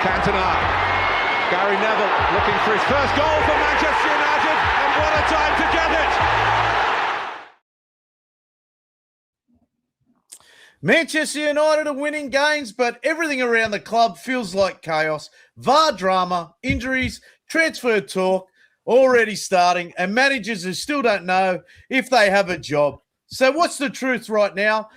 Cantona. Gary Neville looking for his first goal for Manchester United, and what a time to get it! Manchester United are winning games, but everything around the club feels like chaos. VAR drama, injuries, transfer talk already starting, and managers who still don't know if they have a job. So what's the truth right now?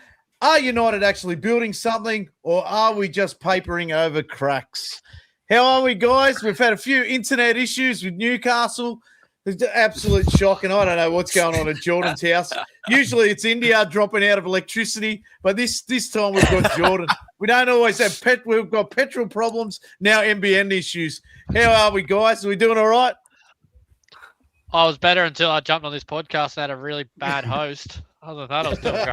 Are United actually building something, or are we just papering over cracks? How are we, guys? We've had a few internet issues with Newcastle. It's an absolute shock, and I don't know what's going on at Jordan's house. Usually it's India dropping out of electricity, but this time we've got Jordan. We don't always have we've got petrol problems, now NBN issues. How are we, guys? Are we doing all right? I was better until I jumped on this podcast and had a really bad host. Other than that, I was doing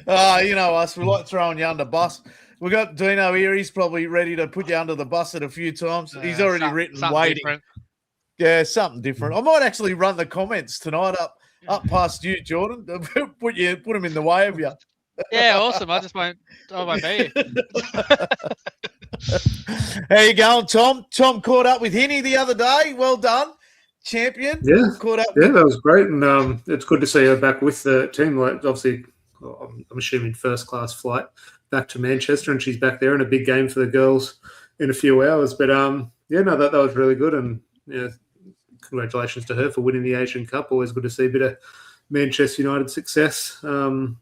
great. You know us. We like throwing you under the bus. We got Dino here. He's probably ready to put you under the bus a few times. He's already written waiting. Different. Yeah, something different. I might actually run the comments tonight up past you, Jordan. Put him in the way of you. Yeah, awesome. I won't be. How you going, Tom? Tom caught up with Hinny the other day. Well done, champion. Yeah, caught up. Yeah, that was great, and it's good to see her back with the team. Like, obviously, I'm assuming first class flight back to Manchester, and she's back there in a big game for the girls in a few hours. But that was really good, and congratulations to her for winning the Asian Cup. Always good to see a bit of Manchester United success down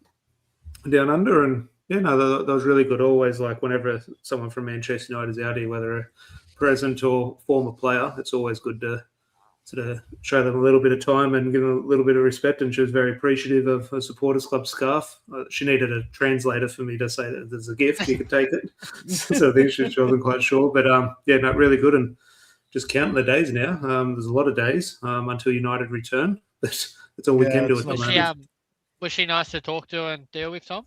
under, and that was really good. Always, like, whenever someone from Manchester United is out here, whether a present or former player, it's always good to sort of show them a little bit of time and give them a little bit of respect. And she was very appreciative of her supporters club scarf. She needed a translator for me to say that there's a gift, you could take it. So I think she wasn't quite sure, but really good. And just counting the days now. There's a lot of days until United return. That's all we can do at the moment. Was she nice to talk to and deal with, Tom?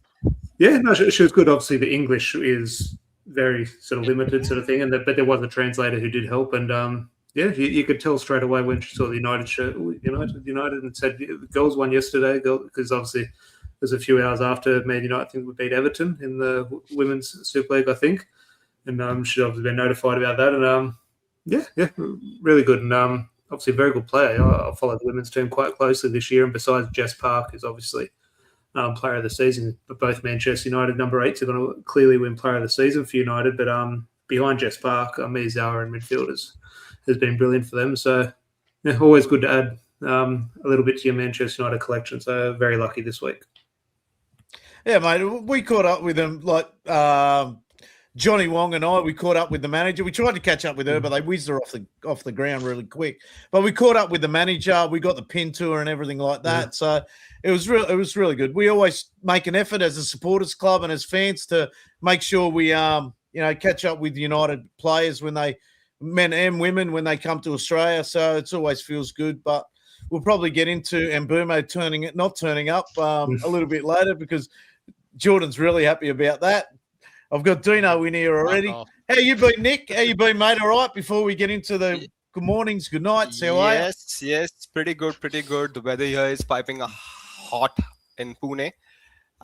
Yeah, no, she was good. Obviously, the English is very sort of limited sort of thing, but there was a translator who did help. And you could tell straight away when she saw the United shirt, United, and said the girls won yesterday, because obviously there's a few hours after Man United, I think, we beat Everton in the Women's Super League, I think. And she's obviously been notified about that. And really good. And obviously a very good player. I follow the women's team quite closely this year. And besides Jess Park, who's obviously player of the season, but both Manchester United number 8s are going to clearly win player of the season for United. But behind Jess Park, Miyazawa in midfielders has been brilliant for them. So always good to add a little bit to your Manchester United collection. So very lucky this week. Yeah, mate. We caught up with them, like Johnny Wong and I. We caught up with the manager. We tried to catch up with her, but they whizzed her off the ground really quick. But we caught up with the manager. We got the pin tour and everything like that. Yeah. So it was really good. We always make an effort as a supporters club and as fans to make sure we catch up with United players when they, men and women, when they come to Australia. So it always feels good. But we'll probably get into Mbeumo not turning up a little bit later, because Jordan's really happy about that. I've got Dino in here already. How you been, Nick? How you been, mate? All right, before we get into the good mornings, good nights, how are you? Yes, pretty good. The weather here is piping hot in Pune.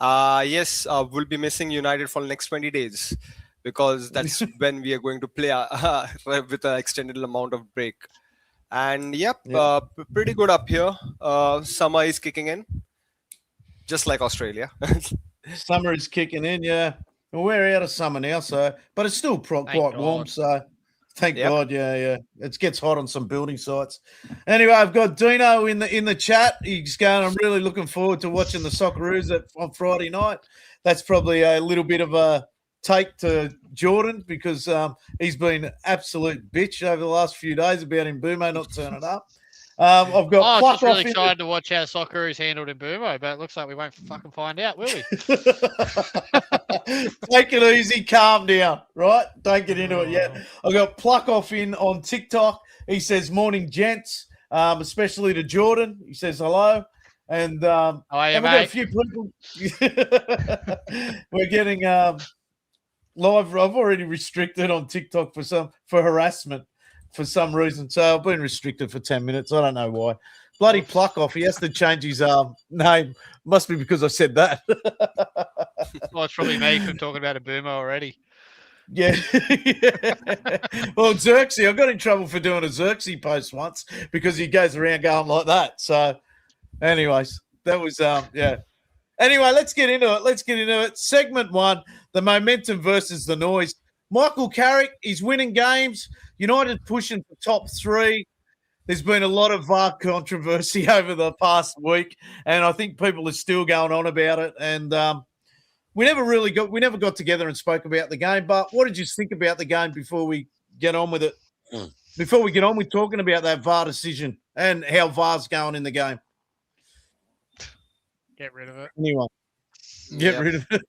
We'll be missing United for the next 20 days, because that's when we are going to play with an extended amount of break. And pretty good up here. Summer is kicking in, just like Australia. Summer is kicking in, yeah. Well, we're out of summer now, but it's still quite warm, so thank God, yeah. It gets hot on some building sites. Anyway, I've got Dino in the chat. He's going, I'm really looking forward to watching the Socceroos on Friday night. That's probably a little bit of a take to Jordan, because he's been an absolute bitch over the last few days about Mbeumo not turning up. I've got. I was just really excited to watch how Socceroos handled Mbeumo, but it looks like we won't fucking find out, will we? Take it easy, calm down, right? Don't get into it yet. I've got Pluck Off in on TikTok. He says, "Morning, gents," especially to Jordan. He says hello, and how are you, we've got a few people. We're getting live. I've already restricted on TikTok for harassment for some reason. So I've been restricted for 10 minutes. I don't know why. Bloody Pluck Off. He has to change his name. Must be because I said that. Well, it's probably me from talking about Mbeumo already. Yeah. Well, Xerxes, I got in trouble for doing a Xerxes post once because he goes around going like that. So, anyways, that was yeah. Anyway, let's get into it. Segment 1, the momentum versus the noise. Michael Carrick, he's winning games. United pushing for top 3. There's been a lot of VAR controversy over the past week, and I think people are still going on about it. And we never got together and spoke about the game. But what did you think about the game before we get on with it? Before we get on with talking about that VAR decision and how VAR's going in the game. Get rid of it. Anyway, get rid of it.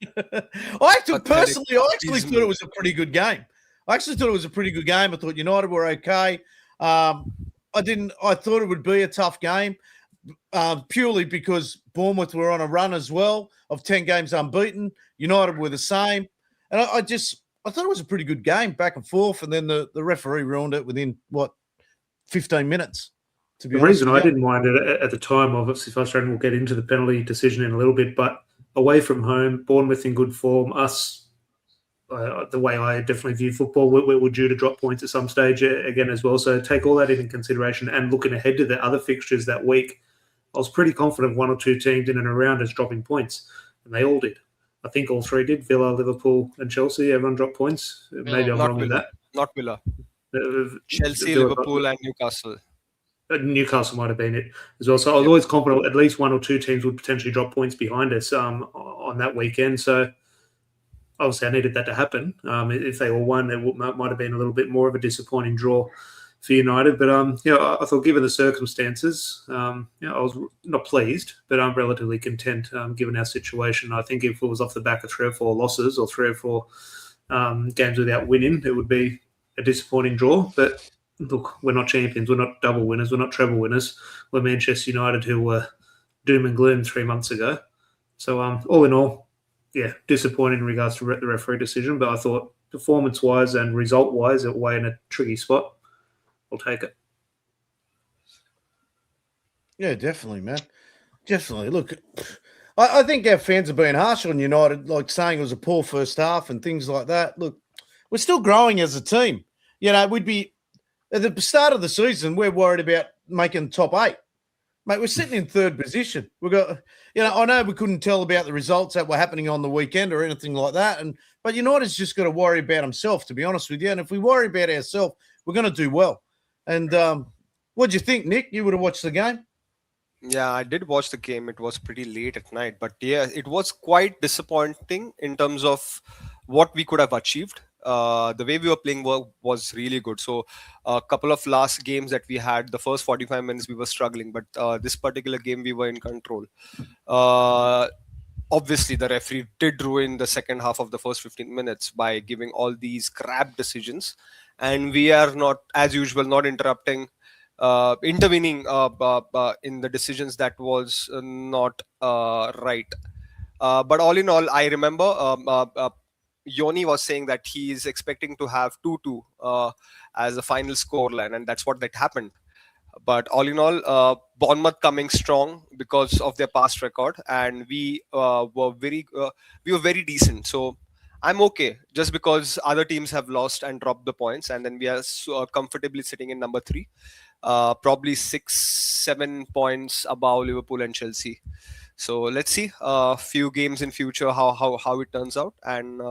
I actually thought it was a pretty good game. I thought United were okay. I thought it would be a tough game purely because Bournemouth were on a run as well of 10 games unbeaten. United were the same. And I thought it was a pretty good game back and forth. And then the referee ruined it within, 15 minutes. The reason I didn't mind it at the time, obviously frustrating, we'll get into the penalty decision in a little bit, but away from home, Bournemouth in good form, us, the way I definitely view football, we're due to drop points at some stage again as well. So take all that into consideration and looking ahead to the other fixtures that week, I was pretty confident one or two teams in and around us dropping points, and they all did. I think all 3 did. Villa, Liverpool and Chelsea, everyone dropped points. Maybe I'm wrong with that. Not Villa. Chelsea, Liverpool and Newcastle. Newcastle might have been it as well. So I was always confident at least 1 or 2 teams would potentially drop points behind us on that weekend. So obviously I needed that to happen. If they all won, it might have been a little bit more of a disappointing draw for United. But I thought given the circumstances, I was not pleased, but I'm relatively content given our situation. I think if it was off the back of 3 or 4 losses or 3 or 4 games without winning, it would be a disappointing draw. But look, we're not champions. We're not double winners. We're not treble winners. We're Manchester United, who were doom and gloom 3 months ago. So all in all, yeah, disappointing in regards to the referee decision. But I thought performance-wise and result-wise, it way in a tricky spot. I'll take it. Yeah, definitely, man. Definitely. Look, I think our fans are being harsh on United, like saying it was a poor first half and things like that. Look, we're still growing as a team. We'd be at the start of the season, we're worried about making top 8. Mate, we're sitting in 3rd position. We've got, I know we couldn't tell about the results that were happening on the weekend or anything like that. But United's just got to worry about himself, to be honest with you. And if we worry about ourselves, we're going to do well. And what do you think, Nick? You would have watched the game? Yeah, I did watch the game. It was pretty late at night. But yeah, it was quite disappointing in terms of what we could have achieved. The way we were playing was really good. So a couple of last games that we had, the first 45 minutes we were struggling, but this particular game we were in control. Obviously, the referee did ruin the second half of the first 15 minutes by giving all these crap decisions. And we are not, as usual, not interrupting, intervening in the decisions that was not right. But all in all, I remember Yoni was saying that he is expecting to have 2-2 as a final scoreline, and that's what happened. But all in all, Bournemouth coming strong because of their past record, and we were very decent. So I'm okay just because other teams have lost and dropped the points, and then we are comfortably sitting in number 3, probably 6-7 points above Liverpool and Chelsea. So let's see a few games in future how it turns out, and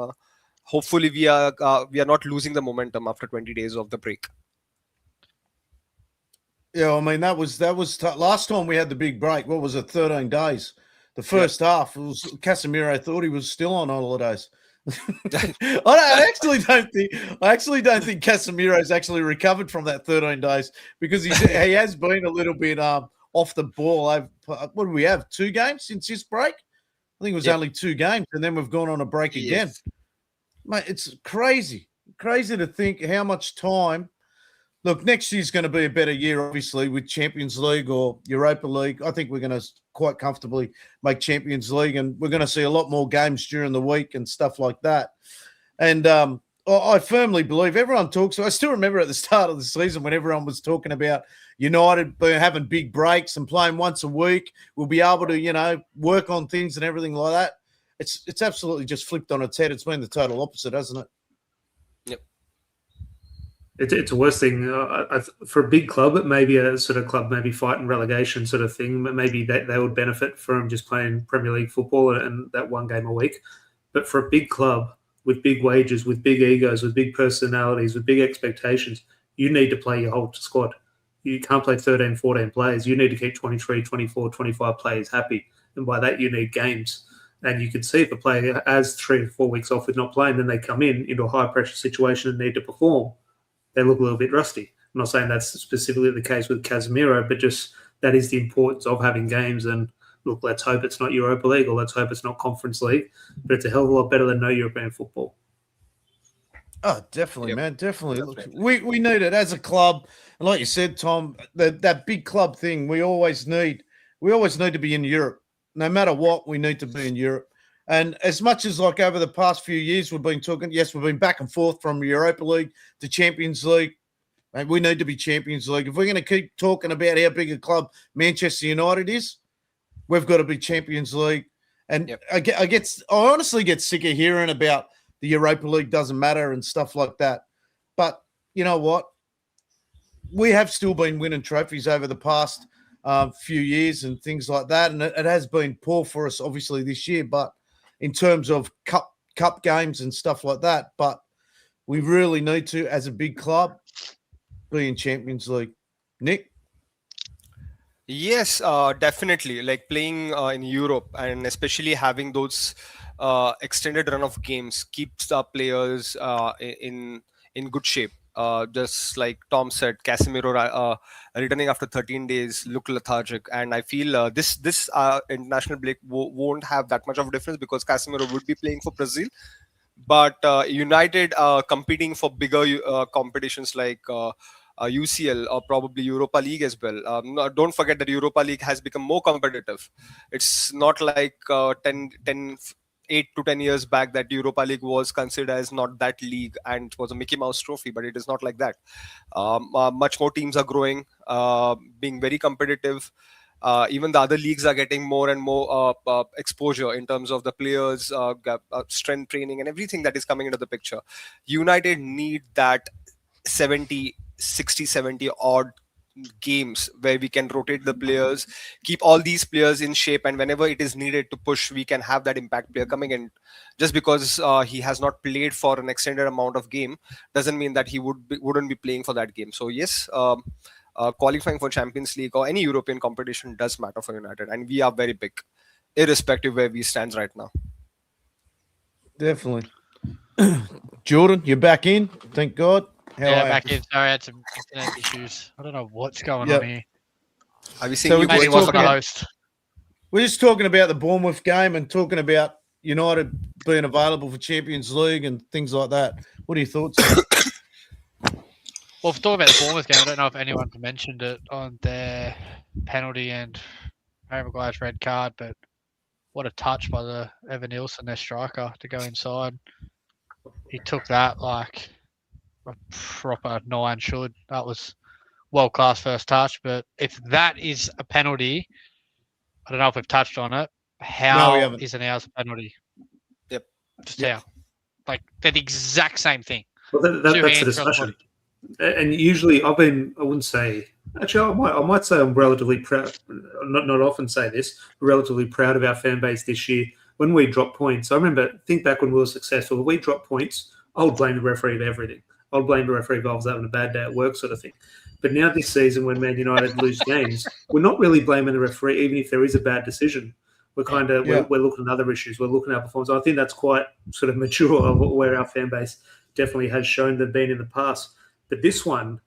hopefully we are not losing the momentum after 20 days of the break. Yeah, I mean that was last time we had the big break. What was it? 13 days. The first half, it was Casemiro thought he was still on holidays. I actually don't think Casemiro's actually recovered from that 13 days because he has been a little bit off the ball. What do we have? 2 games since this break? I think it was only 2 games, and then we've gone on a break again. Mate, it's crazy to think how much time. Look, next year's going to be a better year, obviously, with Champions League or Europa League. I think we're going to quite comfortably make Champions League, and we're going to see a lot more games during the week and stuff like that. And I firmly believe everyone talks. I still remember at the start of the season when everyone was talking about United having big breaks and playing once a week. We'll be able to, work on things and everything like that. It's absolutely just flipped on its head. It's been the total opposite, hasn't it? It's a worse thing for a big club. Maybe a sort of club, maybe fighting relegation sort of thing. Maybe they would benefit from just playing Premier League football and that one game a week. But for a big club with big wages, with big egos, with big personalities, with big expectations, you need to play your whole squad. You can't play 13, 14 players. You need to keep 23, 24, 25 players happy. And by that, you need games. And you can see if a player has 3 or 4 weeks off with not playing, then they come into a high-pressure situation and need to perform. They look a little bit rusty. I'm not saying that's specifically the case with Casemiro, but just that is the importance of having games. And look, let's hope it's not Europa League or let's hope it's not Conference League, but it's a hell of a lot better than no European football. Oh, definitely, man, definitely. Look, we need it as a club, and like you said, Tom, that big club thing. We always need to be in Europe. No matter what, we need to be in Europe. And as much as like over the past few years, we've been talking, yes, we've been back and forth from Europa League to Champions League. And we need to be Champions League. If we're going to keep talking about how big a club Manchester United is, we've got to be Champions League. And I honestly get sick of hearing about the Europa League doesn't matter and stuff like that. But you know what? We have still been winning trophies over the past few years and things like that. And it has been poor for us, obviously, this year. But in terms of cup games and stuff like that. But we really need to, as a big club, be in Champions League. Nick? Yes, definitely. Like playing in Europe and especially having those extended run of games keeps the players in good shape. Just like Tom said, Casemiro returning after 13 days look lethargic, and I feel this international break won't have that much of a difference because Casemiro would be playing for Brazil, but United competing for bigger competitions like UCL or probably Europa League as well. Don't forget that Europa League has become more competitive. It's not like 8 to 10 years back that Europa League was considered as not that league and it was a Mickey Mouse trophy, but it is not like that. Much more teams are growing, being very competitive. Even the other leagues are getting more and more exposure in terms of the players, strength training and everything that is coming into the picture. United need that 60, 70 odd games where we can rotate the players, keep all these players in shape, and whenever it is needed to push, we can have that impact player coming in. Just because he has not played for an extended amount of game doesn't mean that he wouldn't be playing for that game. So yes, qualifying for Champions League or any European competition does matter for United, and we are very big, irrespective where we stand right now. Definitely. Jordan, you're back in. Thank God. Back in. Sorry, I had some internet issues. I don't know what's going on here. Have you seen So you Maybe going wasn't for the the host. We're just talking about the Bournemouth game and talking about United being available for Champions League and things like that. What are your thoughts? Well, if talking about the Bournemouth game, I don't know if anyone mentioned it on their penalty and Harry Maguire's red card, but what a touch by the Evan Nilsson, their striker, to go inside. He took that like a proper 9 should. That was world-class first touch, but if that is a penalty, I don't know if we've touched on it. How isn't ours a penalty? Yep. Just how? Like, they're the exact same thing. Well, that's the discussion. And usually I wouldn't say, actually, I might say I'm relatively proud, not often say this, relatively proud of our fan base this year when we drop points. I think back when we were successful, when we drop points, I would blame the referee for everything. I would blame the referee if I was having a bad day at work sort of thing. But now this season when Man United lose games, we're not really blaming the referee, even if there is a bad decision. We're we're looking at other issues. We're looking at our performance. I think that's quite sort of mature of where our fan base definitely has shown they've been in the past. But this one,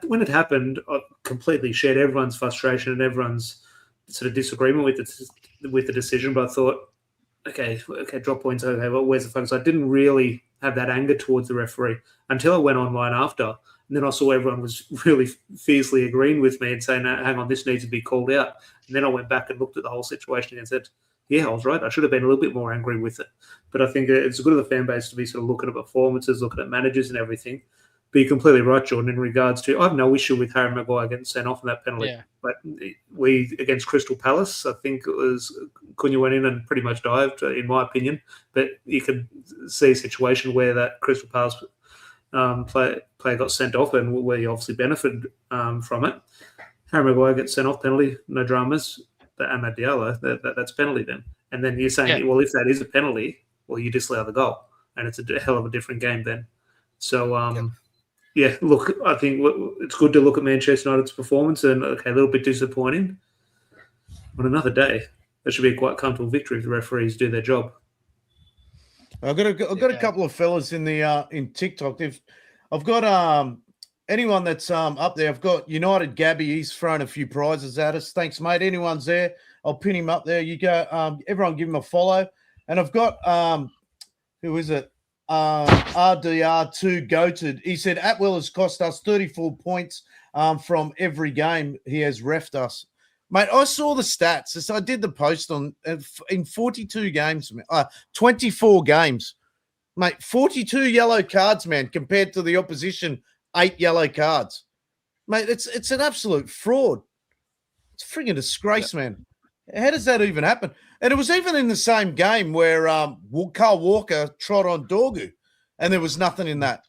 when it happened, I completely shared everyone's frustration and everyone's sort of disagreement with the decision. But I thought, okay, drop points. Okay, well, where's the focus? I didn't really have that anger towards the referee until I went online after. And then I saw everyone was really fiercely agreeing with me and saying, no, hang on, this needs to be called out. And then I went back and looked at the whole situation and said, yeah, I was right. I should have been a little bit more angry with it. But I think it's good of the fan base to be sort of looking at performances, looking at managers and everything. But you're completely right, Jordan, in regards to, I have no issue with Harry Maguire getting sent off in that penalty. Yeah. But we, against Crystal Palace, I think it was, Cunha went in and pretty much dived, in my opinion. But you could see a situation where that Crystal Palace player got sent off, and where he obviously benefited from it. Harry Maguire gets sent off penalty, no dramas. But Amad Diallo, that's penalty then. And then you're saying, well, if that is a penalty, well, you disallow the goal, and it's a hell of a different game then. So, look, I think it's good to look at Manchester United's performance, and a little bit disappointing. On another day, that should be a quite comfortable victory if the referees do their job. I've got a couple of fellas in the in TikTok. I've got anyone that's up there. I've got United Gabby. He's thrown a few prizes at us. Thanks, mate. Anyone's there, I'll pin him up there. You go. Everyone, give him a follow. And I've got who is it? RDR2 Goated. He said Atwell has cost us 34 points from every game he has refed us. Mate, I saw the stats. I did the post on in 42 games, 24 games. Mate, 42 yellow cards, man, compared to the opposition, 8 yellow cards. Mate, it's an absolute fraud. It's a frigging disgrace, man. How does that even happen? And it was even in the same game where Carl Walker trod on Dorgu, and there was nothing in that.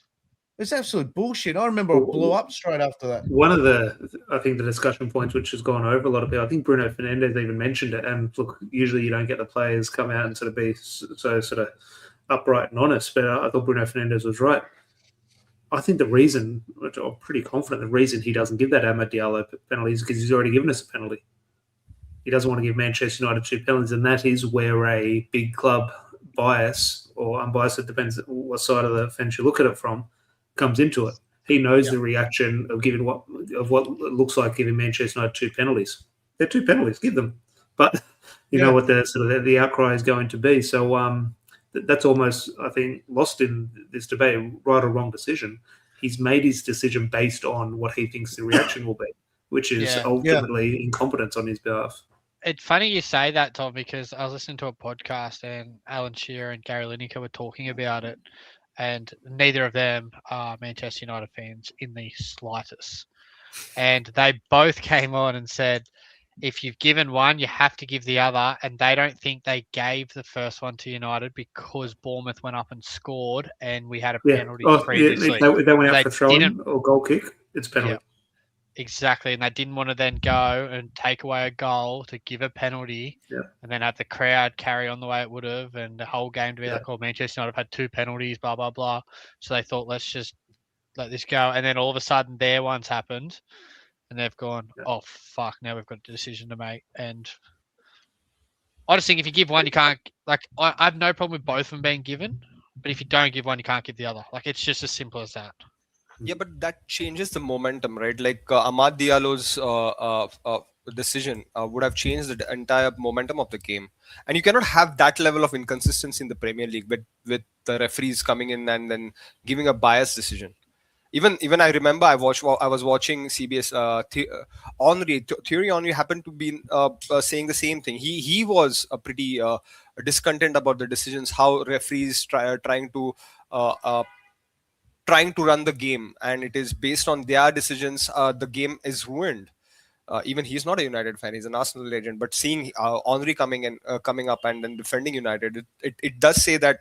It's absolute bullshit. I remember it blew up straight after that. One of I think the discussion points which has gone over a lot of people, I think Bruno Fernandes even mentioned it. And look, usually you don't get the players come out and sort of be so sort of upright and honest, but I thought Bruno Fernandes was right. I think the reason, which I'm pretty confident, the reason he doesn't give that Amad Diallo penalty is because he's already given us a penalty. He doesn't want to give Manchester United 2 penalties, and that is where a big club bias or unbiased, it depends what side of the fence you look at it from, comes into it. He knows the reaction of giving what it looks like giving Manchester United 2 penalties. They're 2 penalties, give them. But you know what the outcry is going to be. So that's almost, I think, lost in this debate, right or wrong decision. He's made his decision based on what he thinks the reaction will be, which is ultimately incompetence on his behalf. It's funny you say that, Tom, because I was listening to a podcast and Alan Shearer and Gary Lineker were talking about it, and neither of them are Manchester United fans in the slightest. And they both came on and said, if you've given one, you have to give the other. And they don't think they gave the first one to United because Bournemouth went up and scored and we had a penalty previously. They went out for throwing or goal kick, it's penalty. Yeah. Exactly, and they didn't want to then go and take away a goal to give a penalty and then have the crowd carry on the way it would have and the whole game to be like, oh, Manchester United have had 2 penalties, blah, blah, blah. So they thought, let's just let this go. And then all of a sudden their one's happened and they've gone, oh, fuck, now we've got a decision to make. And I just think if you give one, you can't, like, I have no problem with both of them being given, but if you don't give one, you can't give the other. Like, it's just as simple as that. Yeah, but that changes the momentum, right? Like Amad Diallo's decision would have changed the entire momentum of the game. And you cannot have that level of inconsistency in the Premier League with the referees coming in and then giving a biased decision. Even I remember I was watching CBS. Thierry Henry happened to be saying the same thing. He was pretty discontent about the decisions, how referees trying to run the game, and it is based on their decisions. The game is ruined. Even he's not a United fan; he's an Arsenal legend. But seeing Henry coming up and then defending United, it does say that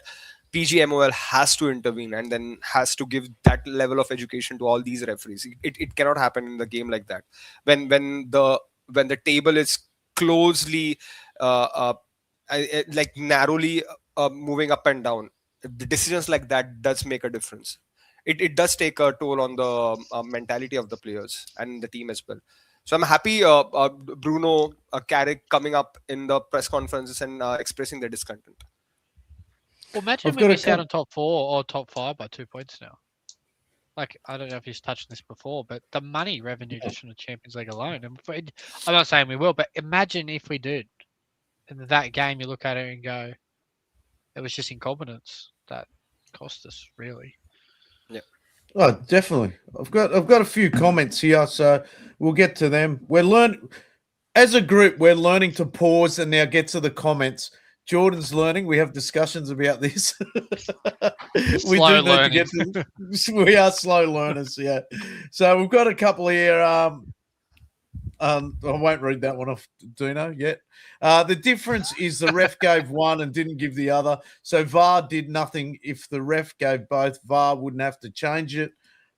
PGMOL has to intervene and then has to give that level of education to all these referees. It cannot happen in the game like that. When the table is closely, like narrowly moving up and down, the decisions like that does make a difference. It does take a toll on the mentality of the players and the team as well. So I'm happy Bruno Carrick coming up in the press conferences and expressing their discontent. Well, imagine we miss out on top 4 or top 5 by 2 points now. Like, I don't know if he's touched this before, but the money revenue just from the Champions League alone. And I'm not saying we will, but imagine if we did. In that game, you look at it and go, it was just incompetence that cost us, really. Yeah. Oh, definitely. I've got a few comments here, so we'll get to them. As a group, we're learning to pause and now get to the comments. Jordan's learning. We have discussions about this. We are slow learners, yeah. So we've got a couple here. I won't read that one off, Dino, yet. The difference is the ref gave one and didn't give the other. So VAR did nothing. If the ref gave both, VAR wouldn't have to change it.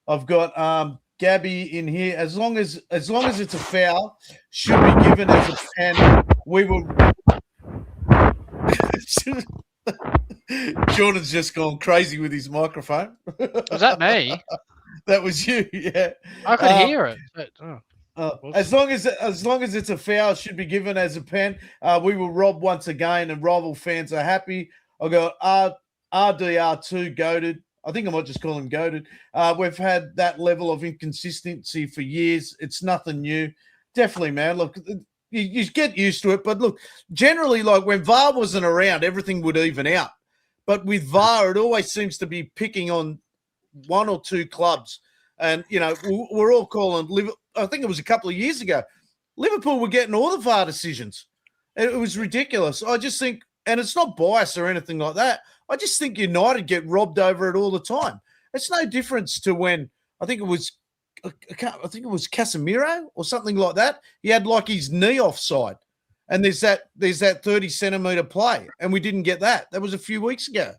I've got Gabby in here. As long as it's a foul, should be given as a pen. We will. Jordan's just gone crazy with his microphone. Was that me? That was you, yeah. I could hear it. But, as long as it's a foul, it should be given as a pen. We will rob once again, and rival fans are happy. I got RDR2 goated. I think I might just call him goated. We've had that level of inconsistency for years. It's nothing new. Definitely, man. Look, you get used to it. But look, generally, like when VAR wasn't around, everything would even out. But with VAR, it always seems to be picking on one or two clubs. And, you know, we're all calling Liverpool. I think it was a couple of years ago, Liverpool were getting all the VAR decisions. It was ridiculous. I just think, and it's not bias or anything like that, I just think United get robbed over it all the time. It's no difference to when, I think it was Casemiro or something like that. He had like his knee offside. And there's that 30-centimetre play, and we didn't get that. That was a few weeks ago.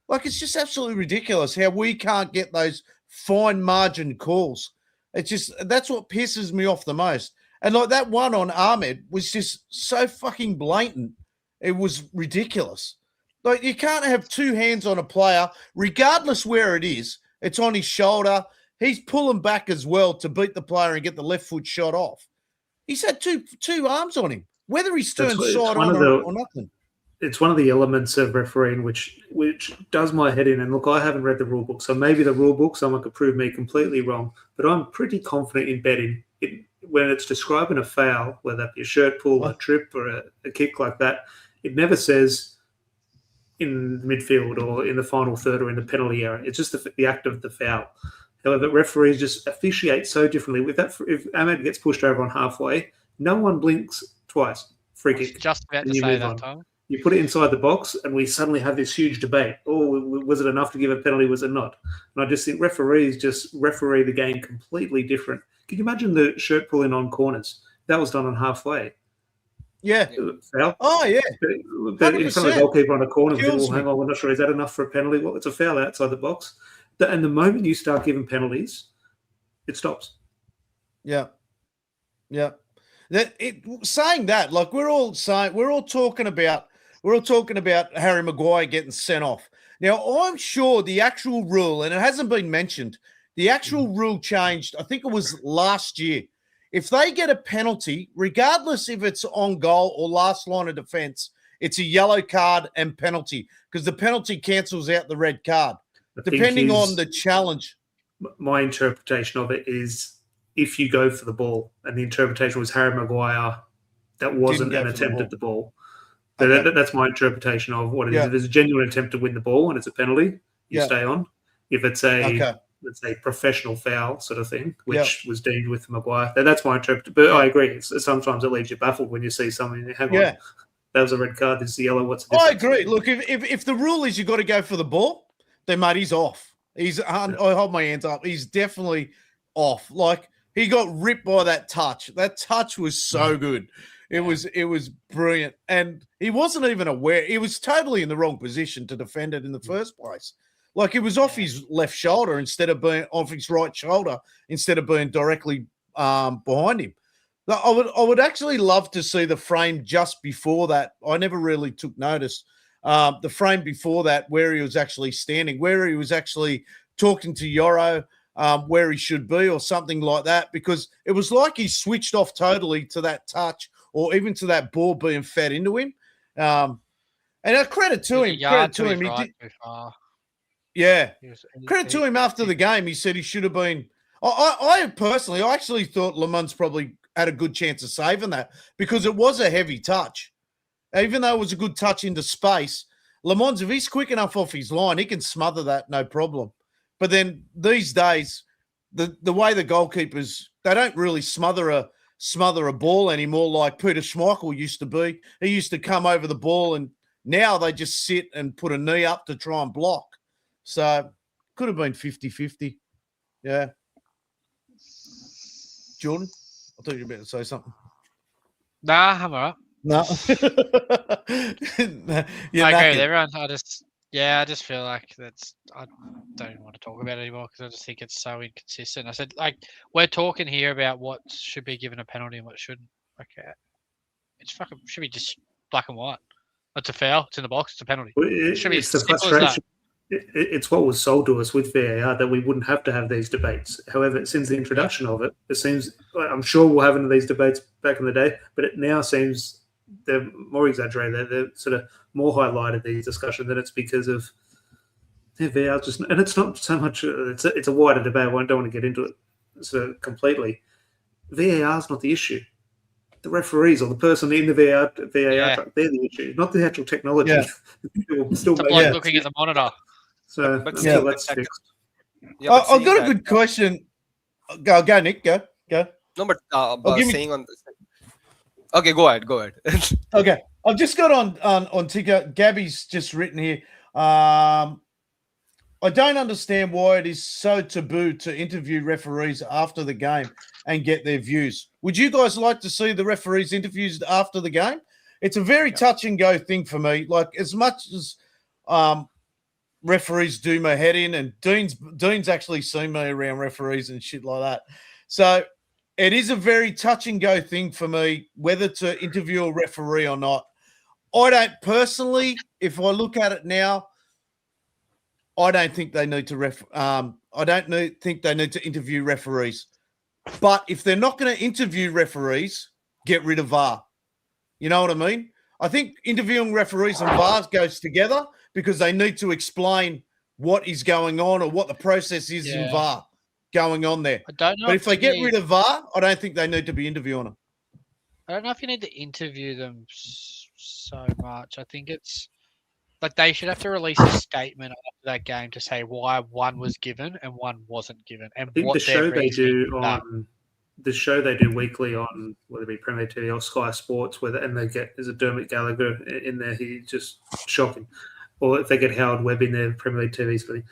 Like, it's just absolutely ridiculous how we can't get those fine margin calls. It's just, that's what pisses me off the most. And like that one on Ahmed was just so fucking blatant. It was ridiculous. Like, you can't have two hands on a player, regardless where it is. It's on his shoulder. He's pulling back as well to beat the player and get the left foot shot off. He's had two arms on him, whether he's turned side on or nothing. It's one of the elements of refereeing which does my head in. And look, I haven't read the rule book, so maybe the rule book, someone could prove me completely wrong. But I'm pretty confident in betting when it's describing a foul, whether that be a shirt pull, a trip, or a kick like that, it never says in midfield or in the final third or in the penalty area. It's just the act of the foul. However, referees just officiate so differently. If Ahmed gets pushed over on halfway, no one blinks twice. Free kick. Just about to say that, Tom. You put it inside the box, and we suddenly have this huge debate. Oh, was it enough to give a penalty? Was it not? And I just think referees just referee the game completely different. Can you imagine the shirt pulling on corners? That was done on halfway. Yeah. Foul. Oh, yeah. But in front of the goalkeeper on a corner, hang on, we're not sure. Is that enough for a penalty? Well, it's a foul outside the box. And the moment you start giving penalties, it stops. Yeah. Yeah. Saying that, like we're all talking about Harry Maguire getting sent off. Now, I'm sure the actual rule, and it hasn't been mentioned, the actual rule changed, I think it was last year. If they get a penalty, regardless if it's on goal or last line of defense, it's a yellow card and penalty because the penalty cancels out the red card, depending on the challenge. My interpretation of it is if you go for the ball, and the interpretation was Harry Maguire, that wasn't an attempt at the ball. Okay. That's my interpretation of what it is. If there's a genuine attempt to win the ball and it's a penalty, you stay on. If it's let's say professional foul sort of thing, which was deemed with Maguire, that's my interpretation. But I agree. Sometimes it leaves you baffled when you see something. Hang on, that was a red card. This is yellow. What's the difference? I agree. Look, if the rule is you got to go for the ball, then mate, he's off. I hold my hands up. He's definitely off. Like he got ripped by that touch. That touch was so good. It was brilliant. And he wasn't even aware. He was totally in the wrong position to defend it in the first place. Like it was off his left shoulder instead of being off his right shoulder instead of being directly behind him. I would actually love to see the frame just before that. I never really took notice. The frame before that where he was actually standing, where he was actually talking to Yoro, where he should be or something like that, because it was like he switched off totally to that touch or even to that ball being fed into him. And a credit to him. Credit to him. Credit to him after the game. He said he should have been. I personally, I actually thought Lemons probably had a good chance of saving that because it was a heavy touch. Even though it was a good touch into space, Lemons, if he's quick enough off his line, he can smother that, no problem. But then these days, the way the goalkeepers, they don't really smother a ball anymore like Peter Schmeichel used to be. He used to come over the ball, and now they just sit and put a knee up to try and block. So could have been 50-50. Yeah. Jordan? I thought you were about to say something. Nah, I'm all right. No. You're I agree knackered. with everyone. I just feel like I don't even want to talk about it anymore because I just think it's so inconsistent. I said, like, we're talking here about what should be given a penalty and what shouldn't. Okay, it's fucking should be just black and white. It's a foul. It's in the box. It's a penalty. It should be as It's the simple as that. frustration. It's what was sold to us with VAR that we wouldn't have to have these debates. However, since the introduction of it, it seems, I'm sure we'll have these debates back in the day, but it now seems they're more exaggerated. They're sort of more highlighted, these discussions, that it's because of VAR. And it's not so much, it's a wider debate. I don't want to get into it sort of completely. VAR is not the issue. The referees or the person in the VAR truck, they're the issue, not the actual technology. Yeah. Still the bloke looking at the monitor. So, But until see, that's fixed. Yeah, but I've seeing got a that- good question. Go, Nick. Go. No, but give me- saying on. Okay, go ahead. Okay, I've just got on ticker. Gabby's just written here. I don't understand why it is so taboo to interview referees after the game and get their views. Would you guys like to see the referees interviews after the game? It's a very touch and go thing for me. Like, as much as referees do my head in, and Dean's actually seen me around referees and shit like that. So it is a very touch and go thing for me whether to interview a referee or not. I don't personally, if I look at it now, I don't think they need to think they need to interview referees. But if they're not going to interview referees, get rid of VAR. You know what I mean? I think interviewing referees and VAR goes together because they need to explain what is going on or what the process is in VAR going on there. I don't know. But if they get rid of VAR, I don't think they need to be interviewing them. I don't know if you need to interview them so much. I think it's like they should have to release a statement after that game to say why one was given and one wasn't given, and I think what the show their they do reasoning for that. on the show they do weekly on whether it be Premier TV or Sky Sports, and they get there's a Dermot Gallagher in there, he's just shocking. Or if they get Howard Webb in there, Premier League TV spinning.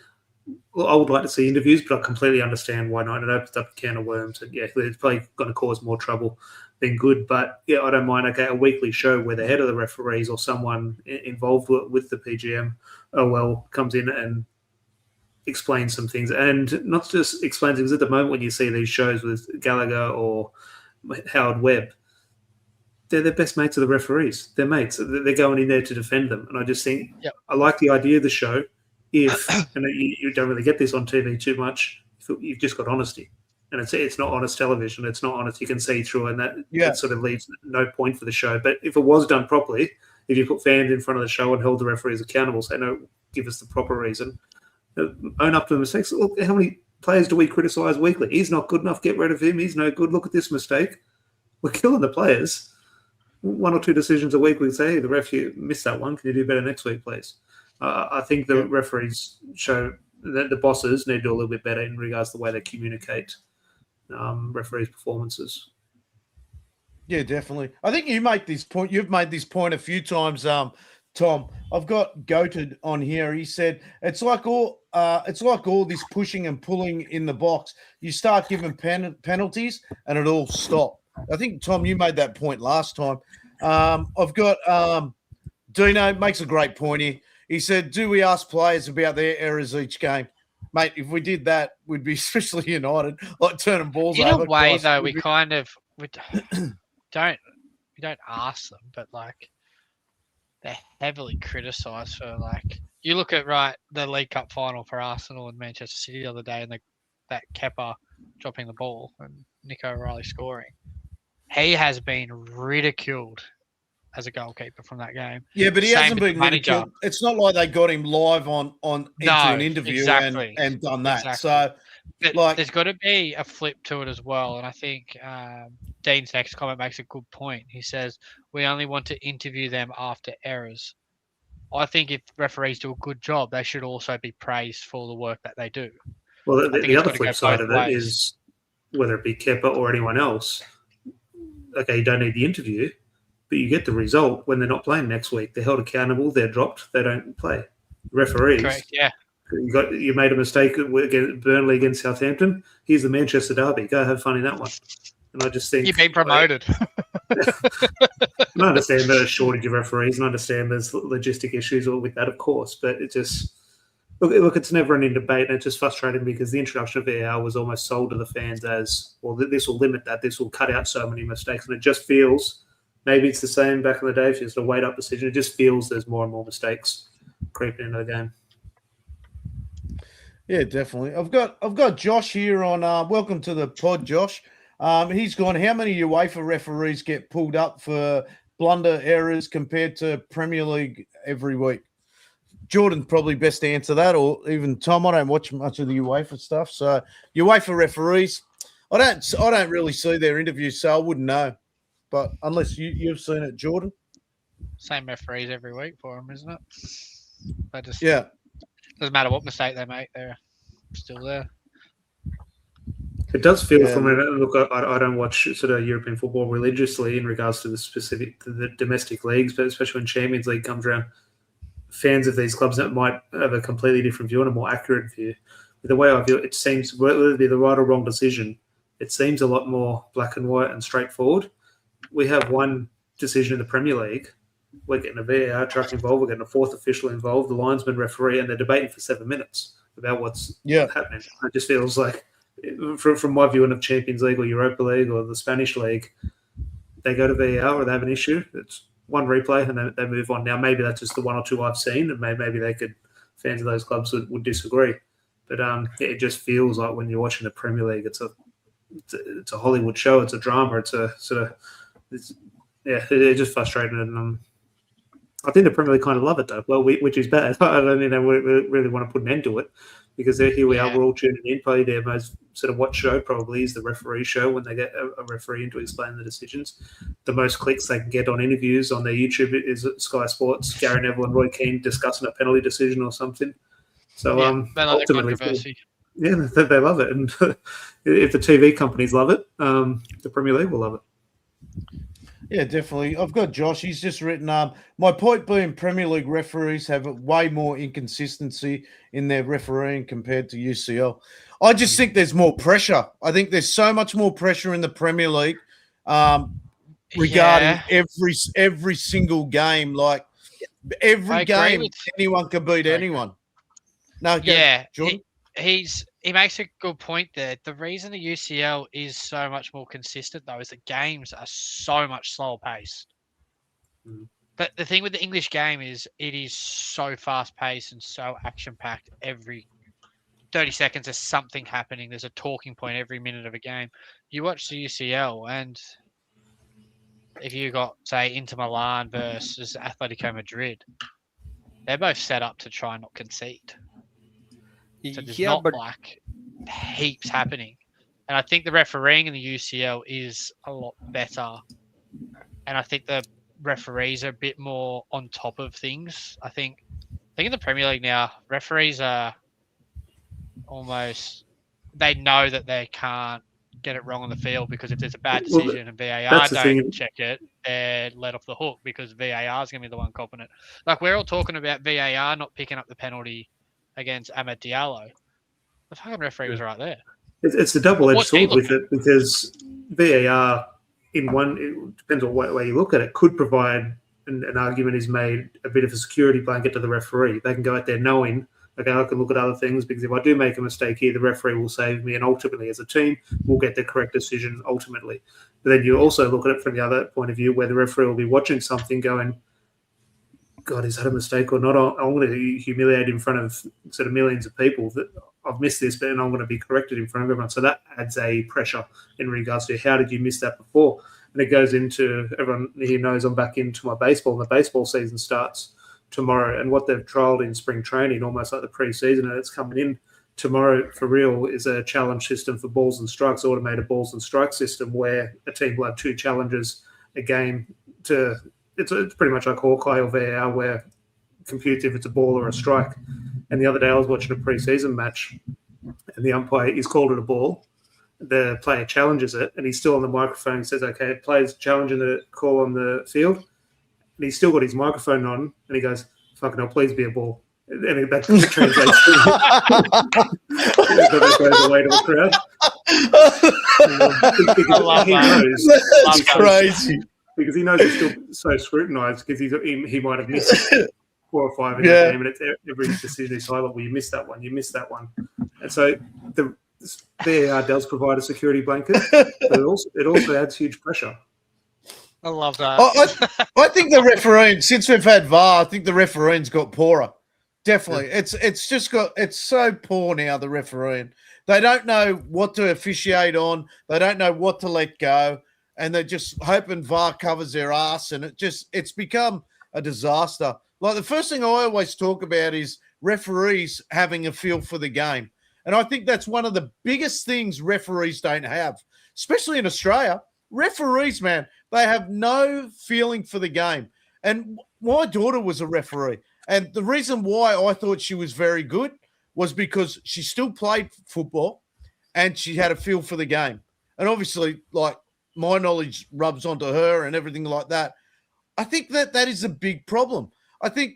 Well, I would like to see interviews, but I completely understand why not. It opens up a can of worms, and it's probably going to cause more trouble than good. But yeah, I don't mind. Okay, a weekly show where the head of the referees or someone involved with the PGM, comes in and explains some things, and not just explains things. At the moment, when you see these shows with Gallagher or Howard Webb, they're the best mates of the referees. They're mates. They're going in there to defend them, and I just think I like the idea of the show. If and you don't really get this on TV too much, you've just got honesty, and it's not honest television. It's not honest. You can see through, and that sort of leaves no point for the show. But if it was done properly, if you put fans in front of the show and held the referees accountable, say no, give us the proper reason, own up to the mistakes. Look, how many players do we criticise weekly? He's not good enough. Get rid of him. He's no good. Look at this mistake. We're killing the players. One or two decisions a week, we say, hey, the ref, you missed that one. Can you do better next week, please? I think the referees show that the bosses need to do a little bit better in regards to the way they communicate referees' performances. Yeah, definitely. I think you make this point. You've made this point a few times, Tom. I've got Goated on here. He said it's like all this pushing and pulling in the box. You start giving penalties, and it all stops. I think, Tom, you made that point last time. I've got Dino makes a great point here. He said, do we ask players about their errors each game? Mate, if we did that, we'd be especially united, like turning balls over. In a way, though, we don't ask them, but, like, they're heavily criticised for, like, you look at, the League Cup final for Arsenal and Manchester City the other day, and that Kepa dropping the ball and Nico O'Reilly scoring. He has been ridiculed as a goalkeeper from that game. Yeah, but he hasn't been ridiculed. It's not like they got him live into an interview and done that. Exactly. So, there's got to be a flip to it as well. And I think Dean's next comment makes a good point. He says, we only want to interview them after errors. I think if referees do a good job, they should also be praised for the work that they do. Well, the other flip side of it is, whether it be Kepa or anyone else, okay, you don't need the interview, but you get the result when they're not playing next week. They're held accountable. They're dropped. They don't play. Referees. Correct, yeah. You made a mistake against Burnley against Southampton. Here's the Manchester derby. Go have fun in that one. And I just think you've been promoted. I understand the shortage of referees, and I understand there's logistic issues with that, of course. But it just look, it's never an end debate, and it's just frustrating because the introduction of VAR was almost sold to the fans as, well, this will limit that, this will cut out so many mistakes, and it just feels maybe it's the same back in the day. If it's a weight up decision, it just feels there's more and more mistakes creeping into the game. Yeah, definitely. I've got Josh here on. Welcome to the pod, Josh. He's gone. How many UEFA referees get pulled up for blunder errors compared to Premier League every week? Jordan probably best to answer that, or even Tom. I don't watch much of the UEFA stuff, so UEFA referees, I don't really see their interviews, so I wouldn't know. But unless you've seen it, Jordan. Same referees every week for them, isn't it? They just doesn't matter what mistake they make, they're still there. It does feel from it. Look, I don't watch sort of European football religiously in regards to the domestic leagues, but especially when Champions League comes around, fans of these clubs that might have a completely different view and a more accurate view. But the way I view it, it seems, whether it be the right or wrong decision, it seems a lot more black and white and straightforward. We have one decision in the Premier League. We're getting a VAR truck involved. We're getting a fourth official involved, the linesman, referee, and they're debating for 7 minutes about what's happening. It just feels like, from my view of Champions League or Europa League or the Spanish League, they go to VAR or they have an issue. It's one replay and then they move on. Now, maybe that's just the one or two I've seen, and maybe fans of those clubs would disagree. But it just feels like when you're watching the Premier League, it's a Hollywood show. It's a drama. It's a sort of it's just frustrating. And I think the Premier League kind of love it though. Well, which is bad. I don't think they really want to put an end to it, because here we are. We're all tuning in. Probably their most sort of watch show probably is the referee show, when they get a referee in to explain the decisions. The most clicks they can get on interviews on their YouTube is Sky Sports, Gary Neville and Roy Keane discussing a penalty decision or something. So they like ultimately, the controversy. They love it. And if the TV companies love it, the Premier League will love it. Yeah, definitely. I've got Josh. He's just written, my point being Premier League referees have way more inconsistency in their refereeing compared to UCL. I just think there's more pressure. I think there's so much more pressure in the Premier League regarding every single game. Like every game, anyone can beat anyone. No, Jordan? He makes a good point there. The reason the UCL is so much more consistent, though, is that games are so much slower paced. But the thing with the English game is it is so fast paced and so action packed. Every 30 seconds, there's something happening. There's a talking point every minute of a game. You watch the UCL, and if you got, say, Inter Milan versus Atletico Madrid, they're both set up to try and not concede. So there's not like heaps happening. And I think the refereeing in the UCL is a lot better. And I think the referees are a bit more on top of things. I think in the Premier League now, referees are almost, they know that they can't get it wrong on the field, because if there's a bad decision and VAR don't check it, they're let off the hook because VAR is going to be the one copping it. Like, we're all talking about VAR not picking up the penalty against Amad Diallo. The fucking referee was right there. It's a double-edged sword with it, because VAR, it depends on what way you look at it, could provide, an argument is made, a bit of a security blanket to the referee. They can go out there knowing, okay, I can look at other things, because if I do make a mistake here, the referee will save me, and ultimately as a team, we'll get the correct decision ultimately. But then you also look at it from the other point of view, where the referee will be watching something going, God, is that a mistake or not? I'm going to humiliate in front of sort of millions of people that I've missed this, but I'm going to be corrected in front of everyone. So that adds a pressure in regards to how did you miss that before? And it goes into, everyone here knows I'm back into my baseball, and the baseball season starts tomorrow. And what they've trialled in spring training, almost like the pre-season, and it's coming in tomorrow for real, is a challenge system for balls and strikes, automated balls and strike system, where a team will have 2 challenges a game to... It's pretty much like Hawkeye or VAR, where computes if it's a ball or a strike. And the other day I was watching a pre-season match, and the umpire, he's called it a ball. The player challenges it, and he's still on the microphone and says, okay, player's challenging the call on the field. And he's still got his microphone on, and he goes, fucking hell, please be a ball. And that translates to that goes away to the crowd. Because love he that. knows. That's crazy. Because he knows it's still so scrutinised because he might have missed 4 or 5 in that Yeah. game, and it's every decision is highlighted. Well, you missed that one, and so the VAR does provide a security blanket, but it also adds huge pressure. I love that. I think the refereeing, since we've had VAR, I think the refereeing's got poorer. Definitely. Yeah. It's so poor now, the refereeing. They don't know what to officiate on. They don't know what to let go. And they're just hoping VAR covers their ass. And it's become a disaster. Like the first thing I always talk about is referees having a feel for the game. And I think that's one of the biggest things referees don't have, especially in Australia. Referees, man, they have no feeling for the game. And my daughter was a referee. And the reason why I thought she was very good was because she still played football and she had a feel for the game. And obviously, like, my knowledge rubs onto her and everything like that. I think that is a big problem. I think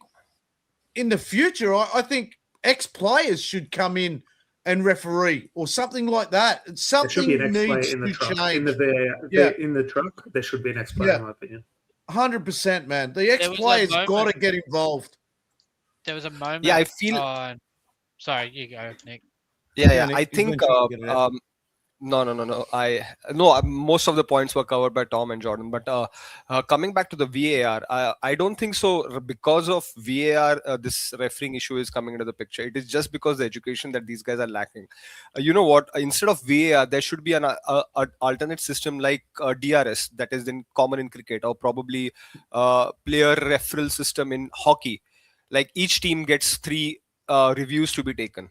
in the future, I think ex-players should come in and referee or something like that. Something needs to change. In the truck, there should be an ex-player, in my opinion. 100%, man. The ex-players got to get involved. There was a moment. Yeah, I feel. Sorry, you go, Nick. Yeah, I think. No. Most of the points were covered by Tom and Jordan. But coming back to the VAR, I don't think so. Because of VAR, this refereeing issue is coming into the picture. It is just because the education that these guys are lacking. You know what? Instead of VAR, there should be an alternate system like DRS that is common in cricket, or probably player referral system in hockey. Like each team gets 3 reviews to be taken.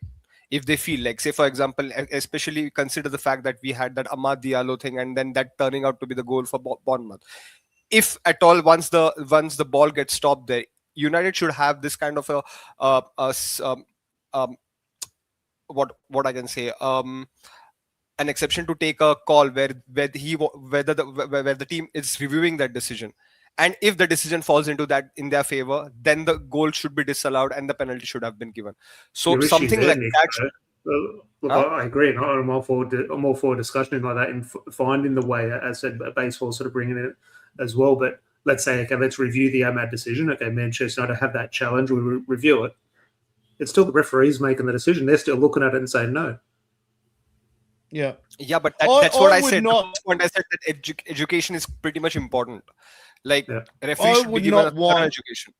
If they feel like, say, for example, especially consider the fact that we had that Amad Diallo thing and then that turning out to be the goal for Bournemouth. If at all, once the ball gets stopped there, United should have this kind of what I can say, an exception to take a call where the team is reviewing that decision. And if the decision falls into that in their favor, then the goal should be disallowed and the penalty should have been given. So something like that. Look, I agree. I'm all for discussion like that and finding the way, as said, baseball sort of bringing it as well. But let's say, okay, let's review the Ahmad decision. Okay, Manchester United have that challenge. We review it. It's still the referees making the decision. They're still looking at it and saying no. Yeah. Yeah, but that's what I said. I said that education is pretty much important. Like referees should be given a education.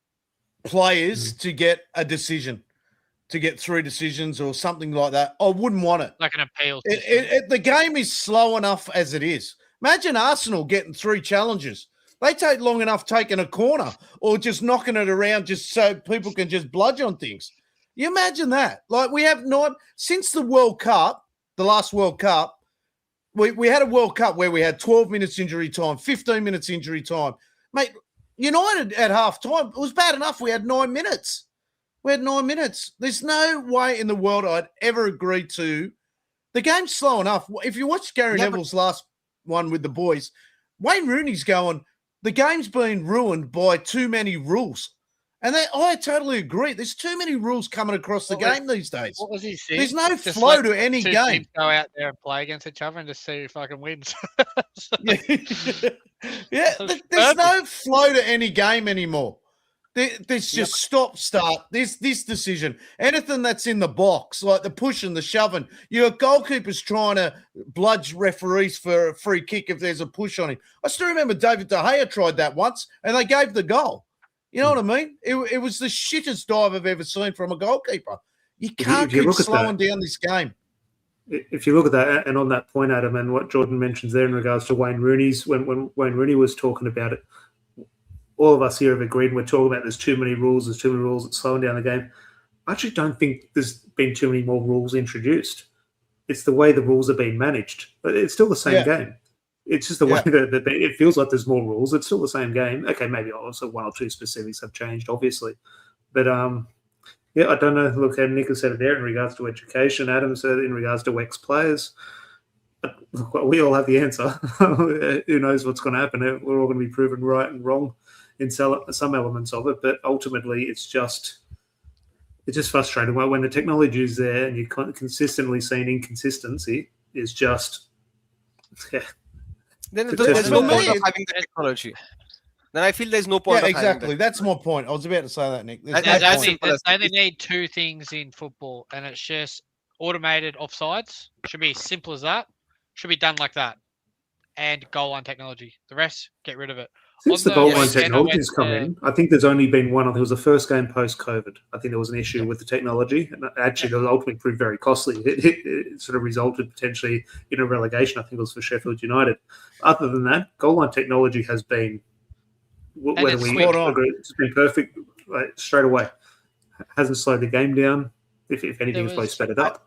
Players to get a decision, to get 3 decisions or something like that. I wouldn't want it. Like an appeal. The game is slow enough as it is. Imagine Arsenal getting 3 challenges. They take long enough taking a corner or just knocking it around just so people can just bludge on things. You imagine that? Like we have not since the World Cup, the last World Cup, we had a World Cup where we had 12 minutes injury time, 15 minutes injury time. Mate, United at half-time, it was bad enough we had 9 minutes. We had 9 minutes. There's no way in the world I'd ever agree to. The game's slow enough. If you watch Gary Neville's last one with the boys, Wayne Rooney's going, the game's been ruined by too many rules. And I totally agree. There's too many rules coming across the game these days. What was he saying? There's no flow to any game. Go out there and play against each other and just see who fucking wins. Yeah, there's no flow to any game anymore. There's just stop, start. This decision. Anything that's in the box, like the pushing, the shoving. Your goalkeeper's trying to bludge referees for a free kick if there's a push on him. I still remember David De Gea tried that once, and they gave the goal. You know what I mean? It was the shittest dive I've ever seen from a goalkeeper. You can't keep slowing down this game. If you look at that, and on that point, Adam, and what Jordan mentions there in regards to Wayne Rooney's, when Wayne Rooney was talking about it, all of us here have agreed. We're talking about there's too many rules, it's slowing down the game. I actually don't think there's been too many more rules introduced. It's the way the rules are being managed. But it's still the same game. It's just the way that it feels like there's more rules. It's still the same game. Okay, maybe also 1 or 2 specifics have changed, obviously. But, I don't know. Look, Nick has said it there in regards to education. Adam said in regards to ex-players. Look, we all have the answer. Who knows what's going to happen? We're all going to be proven right and wrong in some elements of it. But ultimately, it's just frustrating. When the technology is there and you're consistently seeing inconsistency, it's just Then There's there's no for point me, of having the technology. Then I feel there's no point Yeah, of having exactly. That's my point. I was about to say that, Nick. There's That's no as point. simple as They only need two things in football, and it's just automated offsides. Should be as simple as that. Should be done like that. And goal line technology. The rest, get rid of it. Since On the goal line weekend, I technology went has come to- in, I think there's only been one. There was the first game post-COVID. I think there was an issue with the technology, and actually, it ultimately proved very costly. It sort of resulted potentially in a relegation. I think it was for Sheffield United. Other than that, goal line technology has been, whether it's we quick. agree, it's been perfect straight away. Hasn't slowed the game down. If anything, it's probably sped it up.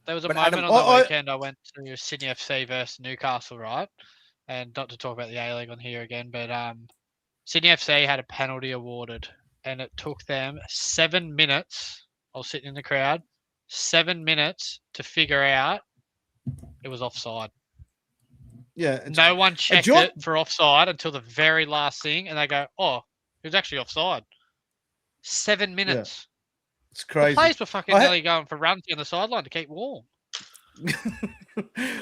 There was a But moment Adam, on the weekend I went to Sydney FC versus Newcastle, right? And not to talk about the A-League on here again, but Sydney FC had a penalty awarded, and it took them 7 minutes. I was sitting in the crowd, 7 minutes to figure out it was offside. Yeah. it's- No one checked John- it for offside until the very last thing, and they go, "Oh, it was actually offside." 7 minutes. It's The crazy. players were fucking I had- nearly going for runs on the sideline to keep warm.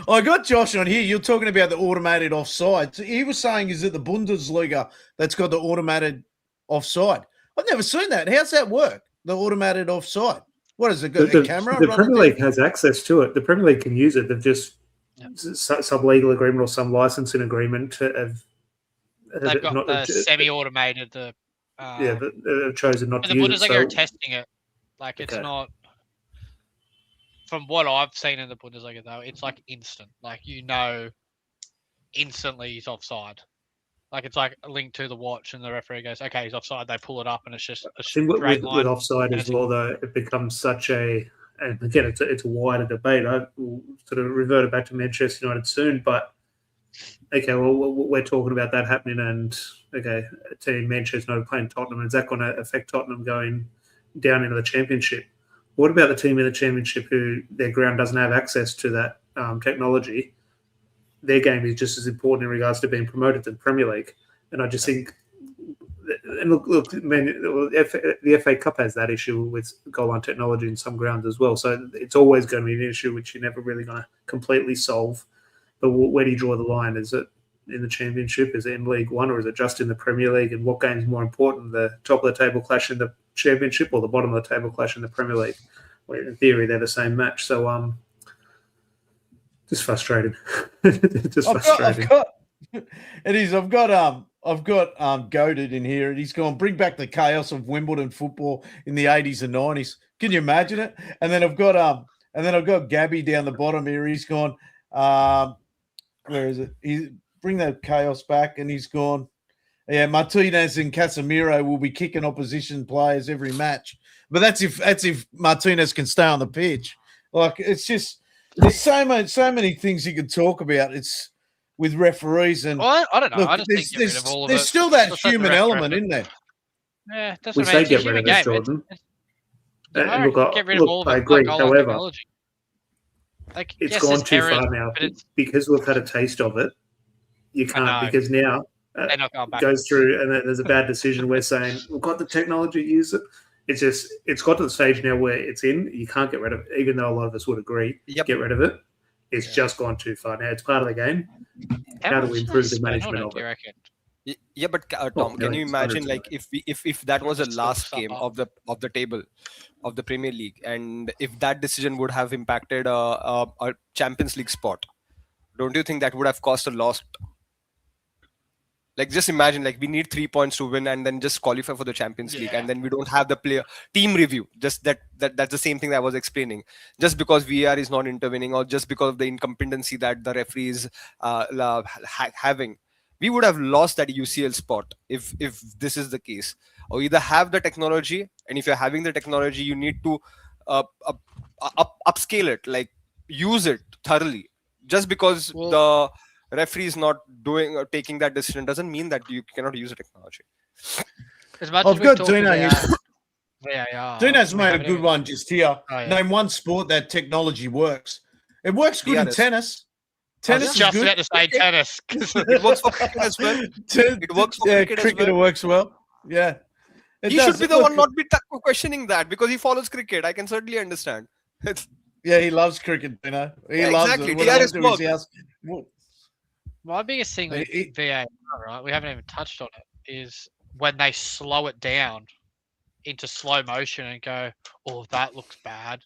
I got Josh on here. You're talking about the automated offside. So he was saying, is it the Bundesliga that's got the automated offside? I've never seen that. How's that work? The automated offside. What is it? Got a camera? The running Premier down? League has access to it. The Premier League can use it. They've just some legal agreement or some licensing agreement have They've got not- the semi-automated. they've chosen not But to the use it. Bundesliga So are testing it. Like, it's Okay. not. From what I've seen in the Bundesliga, though, it's like instant. Like, instantly he's offside. Like, it's like linked to the watch, and the referee goes, "Okay, he's offside." They pull it up, and it's just a I think straight line. with offside and as it's- well, though, it becomes such a, and again, it's a wider debate. I will sort of revert it back to Manchester United soon, but okay, well, we're talking about that happening, and okay, team Manchester United playing Tottenham, is that going to affect Tottenham going down into the Championship? What about the team in the Championship who their ground doesn't have access to that technology? Their game is just as important in regards to being promoted to the Premier League, and I just think. And look, man, the FA Cup has that issue with goal line technology in some grounds as well. So it's always going to be an issue which you're never really going to completely solve. But where do you draw the line? Is it in the Championship? Is it in League One? Or is it just in the Premier League? And what game is more important, the top of the table clash in the Championship or the bottom of the table clash in the Premier League? Well, in theory, they're the same match. So just frustrating. Frustrating. I've got Goated in here, and he's gone, bring back the chaos of Wimbledon football in the 80s and 90s. Can you imagine it? And then I've got Gabby down the bottom here. He's gone, where is it? Bring that chaos back, and he's gone. Yeah, Martinez and Casemiro will be kicking opposition players every match. But that's if Martinez can stay on the pitch. Like, it's just there's so many things you can talk about. It's with referees and Well, I don't know. look, I just think get rid of all of there's it. still that Just let the human ref element ref it. in there. Yeah, that's We what I mean. say It's a get rid human of this, game. Jordan. I Look, reckon get rid of all of it. I agree. Like goal line However, technology. Like, it's yes, gone there's too errors, far now but it's because we've had a taste of it. You I can't know. because now they're not going it back. goes through and then there's a bad decision. We're saying we've got the technology, use it. It's got to the stage now where it's in. You can't get rid of it, even though a lot of us would agree. Yep. Get rid of it. It's just gone too far. Now it's part of the game. How do we improve the management of Do you it? reckon? Yeah, but Tom, Oh, can you millions, imagine hundreds of if that was the Hundreds last of game stuff. of the table of the Premier League, and if that decision would have impacted a Champions League spot, don't you think that would have cost a loss? Like, just imagine, like, we need 3 points to win and then just qualify for the Champions League, and then we don't have the player team review. Just that's the same thing that I was explaining. Just because VAR is not intervening, or just because of the incompetency that the referee is having, we would have lost that UCL spot if this is the case. Or either have the technology, and if you're having the technology, you need to upscale it, like use it thoroughly. Just because the referee is not doing or taking that decision doesn't mean that you cannot use the technology. As much I've as we've got talked Dino here. about VAR, Dino's we made a haven't good even- one just here. Oh, yeah. Name one sport that technology works. It works good in DRS. tennis. I Tennis was is just good. about to say tennis. It works for cricket as well. It works for cricket as cricket well. works well. Yeah. It He does. should be the Look, one not be questioning that, because he follows cricket. I can certainly understand. Yeah, he loves cricket, Dino. He Yeah, loves exactly. it. When I DRS went to his works. house, Well, My biggest thing with VAR, right, we haven't even touched on it, is when they slow it down into slow motion and go, oh, that looks bad.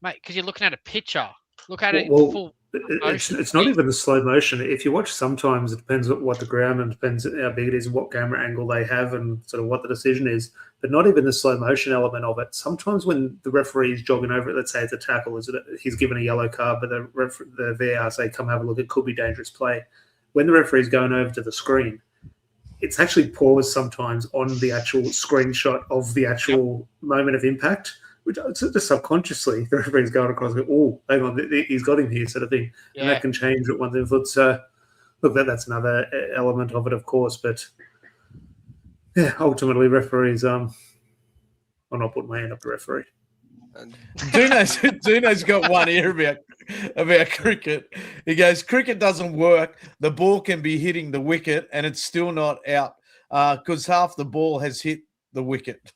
Mate, because you're looking at a picture. Look at it in Well, full it's motion. not even the slow motion. If you watch, sometimes it depends on what the ground and depends how big it is and what camera angle they have and sort of what the decision is. But not even the slow motion element of it. Sometimes when the referee is jogging over it, let's say it's a tackle, he's given a yellow card, but the VAR say, come have a look, it could be dangerous play. When the referee's going over to the screen, it's actually paused sometimes on the actual screenshot of the actual moment of impact, which just subconsciously the referee's going across and go, oh, hang on, he's got him here, sort of thing. Yeah. And that can change at one's influence. So, look, that's another element of it, of course. But, yeah, ultimately, referees, I'll not put my hand up to referee. Duno's got one here about cricket. He goes, cricket doesn't work. The ball can be hitting the wicket and it's still not out because half the ball has hit the wicket.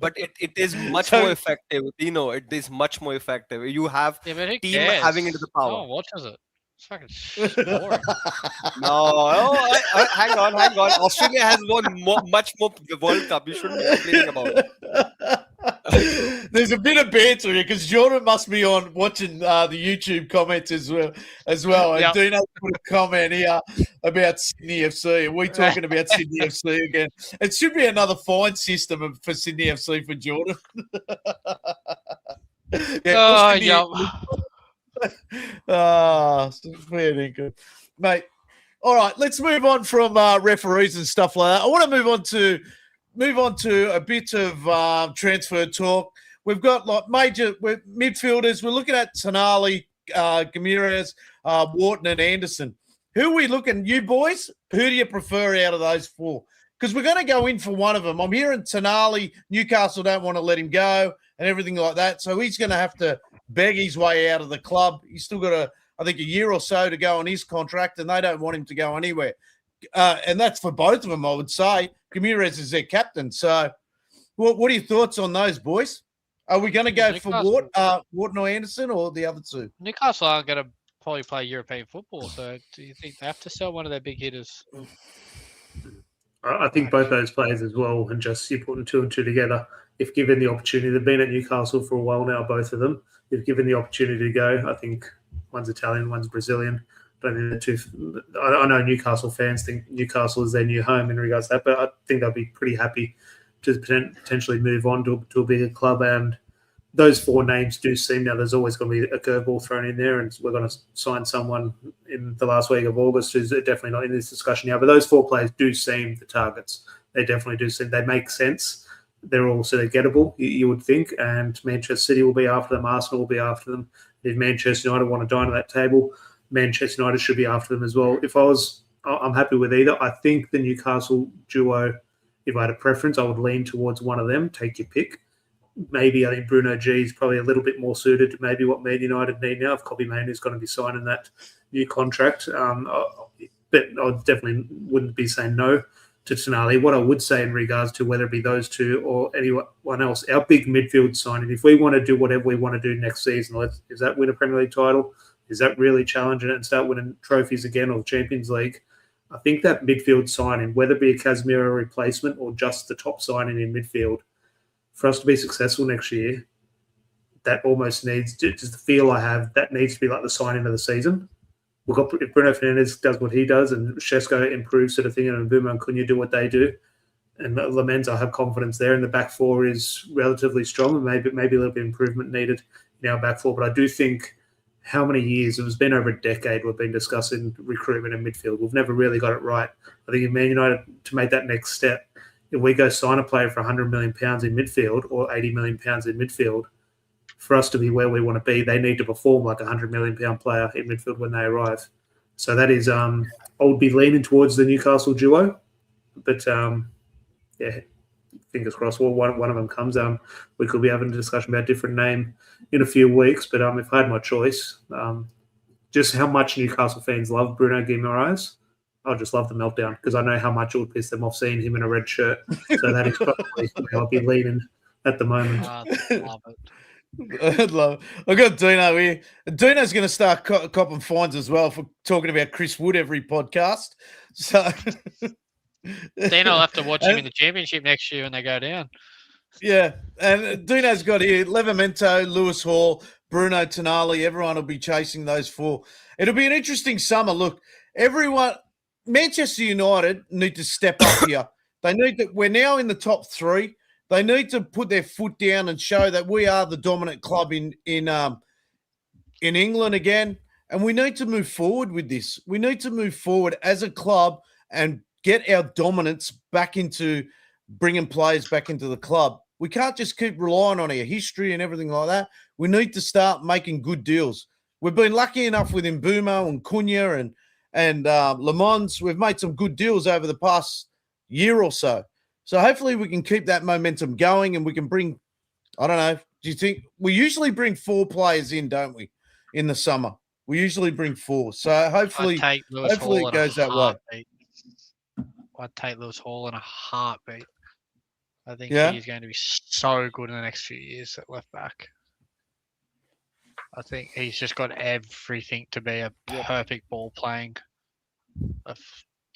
But it is much more effective. It is much more effective. You have Yeah, but who team cares? having it to the power. No one watches it. It's fucking boring. No, hang on. Australia has won much more World Cup. You shouldn't be complaining about it. There's a bit of banter here because Jordan must be on watching the YouTube comments as well. And Dino put a comment here about Sydney FC. Are we talking about Sydney FC again? It should be another fine system for Sydney FC for Jordan. Fair dinkum. Mate. All right, let's move on from referees and stuff like that. I want to move on to a bit of transfer talk. We've got like major midfielders. We're looking at Tonali, Ramirez, Wharton, and Anderson. Who are we looking? You boys, who do you prefer out of those four? Because we're going to go in for one of them. I'm hearing Tonali, Newcastle don't want to let him go and everything like that. So he's going to have to beg his way out of the club. He's still got I think a year or so to go on his contract, and they don't want him to go anywhere. And that's for both of them, I would say. Ramirez is their captain. So what are your thoughts on those, boys? Are we going to go for Wharton or Anderson or the other two? Newcastle aren't going to probably play European football, so do you think they have to sell one of their big hitters? I think both those players as well, and just you putting two and two together, if given the opportunity, they've been at Newcastle for a while now, both of them. If given the opportunity to go, I think one's Italian, one's Brazilian. I don't think the two. I know Newcastle fans think Newcastle is their new home in regards to that, but I think they'll be pretty happy to potentially move on to a bigger club. And those four names do seem now there's always going to be a curveball thrown in there, and we're going to sign someone in the last week of August who's definitely not in this discussion now. But those four players do seem the targets. They definitely do seem they make sense. They're all sort of gettable, you would think, and Manchester City will be after them. Arsenal will be after them. If Manchester United want to dine at that table, Manchester United should be after them as well. I'm happy with either. I think the Newcastle duo, if I had a preference, I would lean towards one of them. Take your pick. Maybe I think Bruno G is probably a little bit more suited to maybe what Man United need now. If Kobbie Mainoo is going to be signing that new contract, but I definitely wouldn't be saying no to Tonali. What I would say in regards to whether it be those two or anyone else, our big midfield signing, if we want to do whatever we want to do next season, is that win a Premier League title? Is that really challenging it and start winning trophies again or the Champions League? I think that midfield signing, whether it be a Casemiro replacement or just the top signing in midfield, for us to be successful next year, that almost needs, just the feel I have, that needs to be like the signing of the season. We've got, if Bruno Fernandes does what he does and Šeško improves sort of thing, and Mbeumo and Cunha do what they do, and Lamens, I have confidence there, and the back four is relatively strong, and maybe a little bit of improvement needed in our back four. But I do think how many years, it's been over a decade we've been discussing recruitment in midfield. We've never really got it right. I think if Man United, to make that next step, if we go sign a player for £100 million in midfield or £80 million in midfield, for us to be where we want to be, they need to perform like a £100 million player in midfield when they arrive. So that is, I would be leaning towards the Newcastle duo, but yeah, fingers crossed. Well, one of them comes. We could be having a discussion about a different name in a few weeks, but if I had my choice, just how much Newcastle fans love Bruno Guimaraes, I'll just love the meltdown because I know how much it would piss them off seeing him in a red shirt. So that is probably where I'll be leaning at the moment. I love it. I'd love it. I've got Dino here. Dino's going to start copping fines as well for talking about Chris Wood every podcast. So Dino will have to watch him in the championship next year when they go down. Yeah, and Dino's got here Levamento, Lewis Hall, Bruno Tonali. Everyone will be chasing those four. It'll be an interesting summer. Look, everyone, Manchester United need to step up here. They need to. We're now in the top three. They need to put their foot down and show that we are the dominant club in England again. And we need to move forward with this. We need to move forward as a club and get our dominance back into bringing players back into the club. We can't just keep relying on our history and everything like that. We need to start making good deals. We've been lucky enough with Mbeumo and Cunha and Le Mans. We've made some good deals over the past year or so. So hopefully we can keep that momentum going and we can bring, I don't know, do you think we usually bring 4 players in, don't we, in the summer? We usually bring 4. So hopefully it goes that way. I'd take Lewis Hall in a heartbeat. I think Yeah. he's going to be so good in the next few years at left back. I think he's just got everything to be a perfect ball playing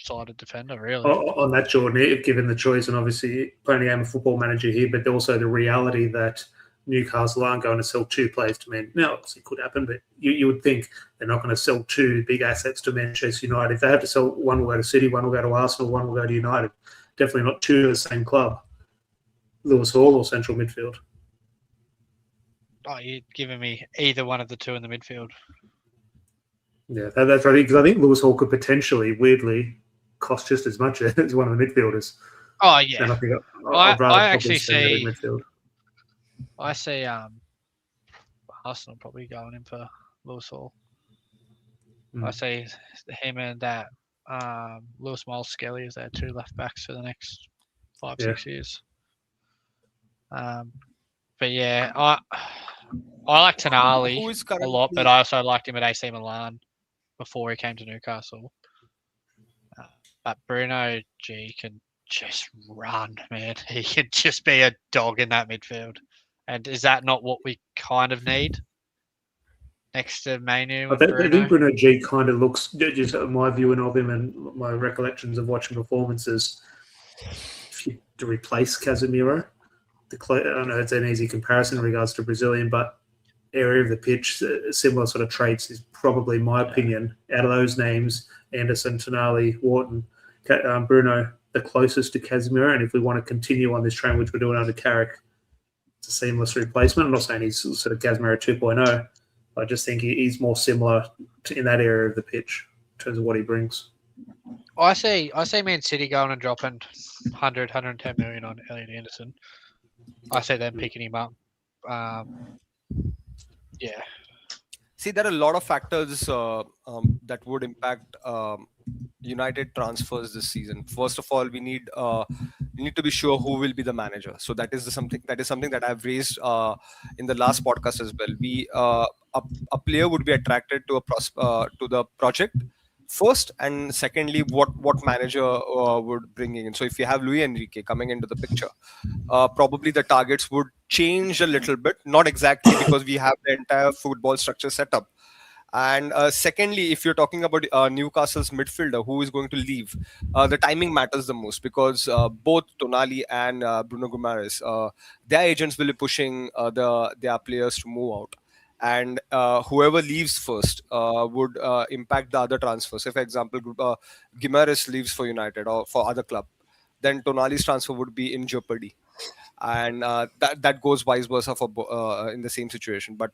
sided defender, really. On that, Jordan, if given the choice, and obviously playing the game of Football Manager here, but also the reality that Newcastle aren't going to sell 2 players to Man. Now, obviously, it could happen, but you would think they're not going to sell 2 big assets to Manchester United. If they have to sell, one will go to City, one will go to Arsenal, one will go to United. Definitely not 2 of the same club. Lewis Hall or central midfield? Oh, you're giving me either one of the 2 in the midfield. Yeah, that's right. Because I think Lewis Hall could potentially, weirdly, cost just as much as one of the midfielders. Oh yeah. And I think I actually see midfield. I see Arsenal probably going in for Lewis Hall. I see him and that Lewis Miles Skelly as their 2 left backs for the next 5-6 years. But yeah, I like Tonali a lot, but I also liked him at AC Milan before he came to Newcastle. But Bruno G can just run, man. He can just be a dog in that midfield. And is that not what we kind of need next to Manu? I think Bruno G kind of looks, just my viewing of him and my recollections of watching performances, to replace Casemiro. I don't know it's an easy comparison in regards to Brazilian, but area of the pitch, similar sort of traits is probably my opinion. Out of those names, Anderson, Tonali, Wharton, Bruno, the closest to Casemiro. And if we want to continue on this train, which we're doing under Carrick, it's a seamless replacement. I'm not saying he's sort of Casemiro 2.0. I just think he's more similar in that area of the pitch in terms of what he brings. I see Man City going and dropping 100, 110 million on Elliot Anderson. I see them picking him up. Yeah. See, there are a lot of factors that would impact United transfers this season. First of all, we need to be sure who will be the manager. So that is something that I've raised in the last podcast as well. A player would be attracted to the project first, and secondly, what manager would bring in. So if you have Luis Enrique coming into the picture, probably the targets would change a little bit. Not exactly, because we have the entire football structure set up. And secondly, if you're talking about Newcastle's midfielder who is going to leave, the timing matters the most, because both Tonali and Bruno Guimaraes, their agents will be pushing their players to move out. And whoever leaves first would impact the other transfers. Say, for example, Guimaraes leaves for United or for other club, then Tonali's transfer would be in jeopardy. And that goes vice versa for in the same situation. But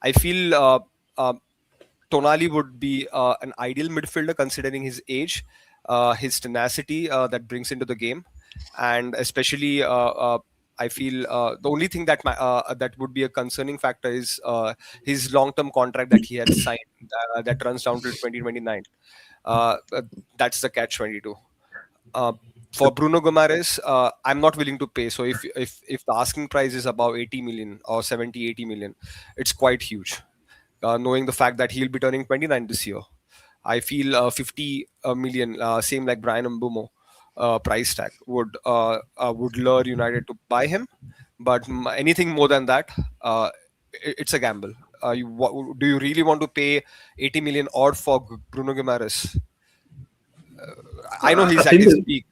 I feel Tonali would be an ideal midfielder considering his age, his tenacity that brings into the game, and especially I feel the only thing that that would be a concerning factor is his long-term contract that he had signed that runs down to 2029. That's the catch-22. For Bruno Guimaraes, I'm not willing to pay. So if the asking price is about 80 million or 70, 80 million, it's quite huge. Knowing the fact that he'll be turning 29 this year, I feel 50 million, same like Bryan Mbeumo, price tag would lure United to buy him. But anything more than that, it's a gamble. Do you really want to pay 80 million odd for Bruno Guimaraes? I know he's I at think his peak.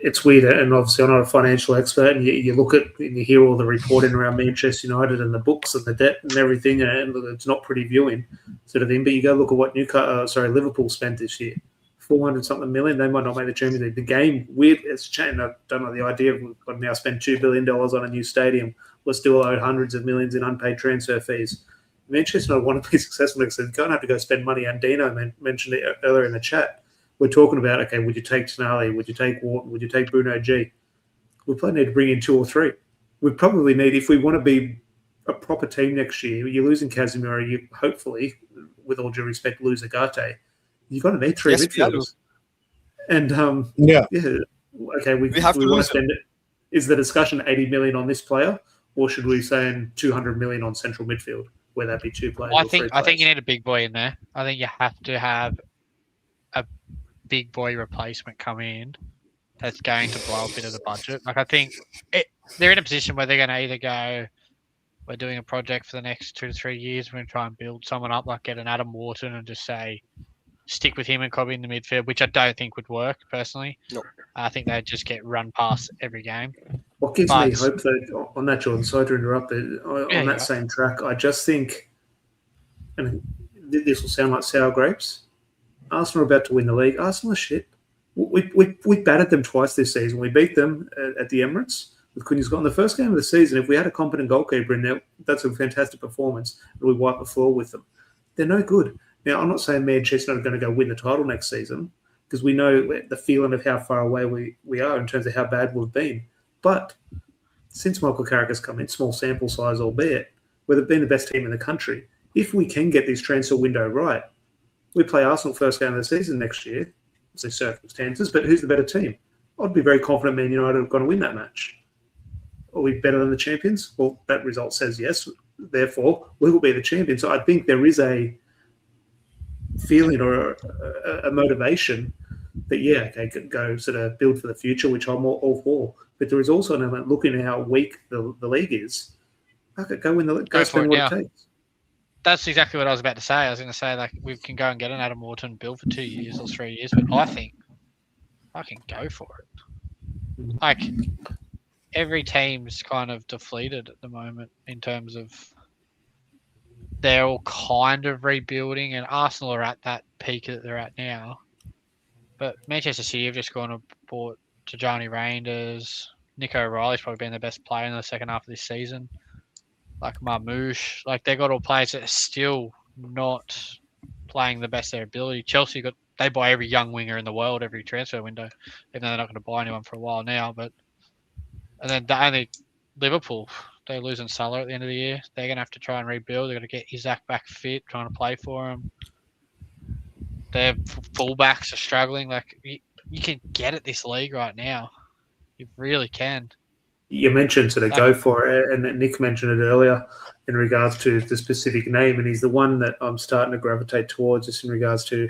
it's weird, and obviously I'm not a financial expert, and you look at and you hear all the reporting around Manchester United and the books and the debt and everything, and it's not pretty viewing sort of thing. But you go look at what Liverpool spent this year, 400 something million. They might not make the Champions League. The game weird. It's changed. I don't know the idea of we've got to now spend $2 billion on a new stadium. We're still owed hundreds of millions in unpaid transfer fees. Manchester United want to be successful next season. Don't have to go spend money. And Dino mentioned it earlier in the chat. We're talking about, okay, would you take Tonali? Would you take Wharton? Would you take Bruno G? We probably need to bring in 2 or 3. We probably need, if we want to be a proper team next year, you're losing Casemiro, you hopefully, with all due respect, lose Agate. You've got to need 3 midfielders. And, okay, we have to want to lose spend it. Is the discussion 80 million on this player, or should we say 200 million on central midfield, where that be 2 players? I think you need a big boy in there. I think you have to have a big boy replacement come in that's going to blow a bit of the budget. Like I think they're in a position where they're going to either go, we're doing a project for the next 2 to 3 years, we're going to try and build someone up, like get an Adam Wharton and just say, stick with him and Cobby in the midfield, which I don't think would work personally. No. I think they'd just get run past every game. What gives me hope, though, on that, Jordan, sorry to interrupt, but on that same track, I just think, and this will sound like sour grapes, Arsenal are about to win the league. Arsenal are shit. We battered them twice this season. We beat them at the Emirates with Quinny Scott in the first game of the season. If we had a competent goalkeeper in there, that's a fantastic performance. We wipe the floor with them. They're no good. Now, I'm not saying Manchester are going to go win the title next season because we know the feeling of how far away we are in terms of how bad we've been. But since Michael Carrick has come in, small sample size albeit, we've been the best team in the country. If we can get this transfer window right, we play Arsenal first game of the season next year. It's the circumstances, but who's the better team? I'd be very confident Man United are going to win that match. Are we better than the champions? Well, that result says yes. Therefore, we will be the champions. So I think there is a feeling or a motivation that, go sort of build for the future, which I'm all for. But there is also an element looking at how weak the league is. Go spend what it takes. That's exactly what I was about to say. I was going to say, like, we can go and get an Adam Wharton, build for 2 years or 3 years, but I think I can go for it. Like, every team's kind of deflated at the moment in terms of they're all kind of rebuilding, and Arsenal are at that peak that they're at now. But Manchester City have just gone and bought Tijani Reinders. Nico O'Reilly's probably been the best player in the second half of this season. Like Marmouche, like they got all players that are still not playing the best of their ability. Chelsea they buy every young winger in the world every transfer window, even though they're not going to buy anyone for a while now. And then only Liverpool, they're losing Salah at the end of the year. They're going to have to try and rebuild. They're going to get Isaac back fit, trying to play for him. Their fullbacks are struggling. Like you can get at this league right now, you really can. You mentioned sort of go for it, and Nick mentioned it earlier in regards to the specific name, and he's the one that I'm starting to gravitate towards just in regards to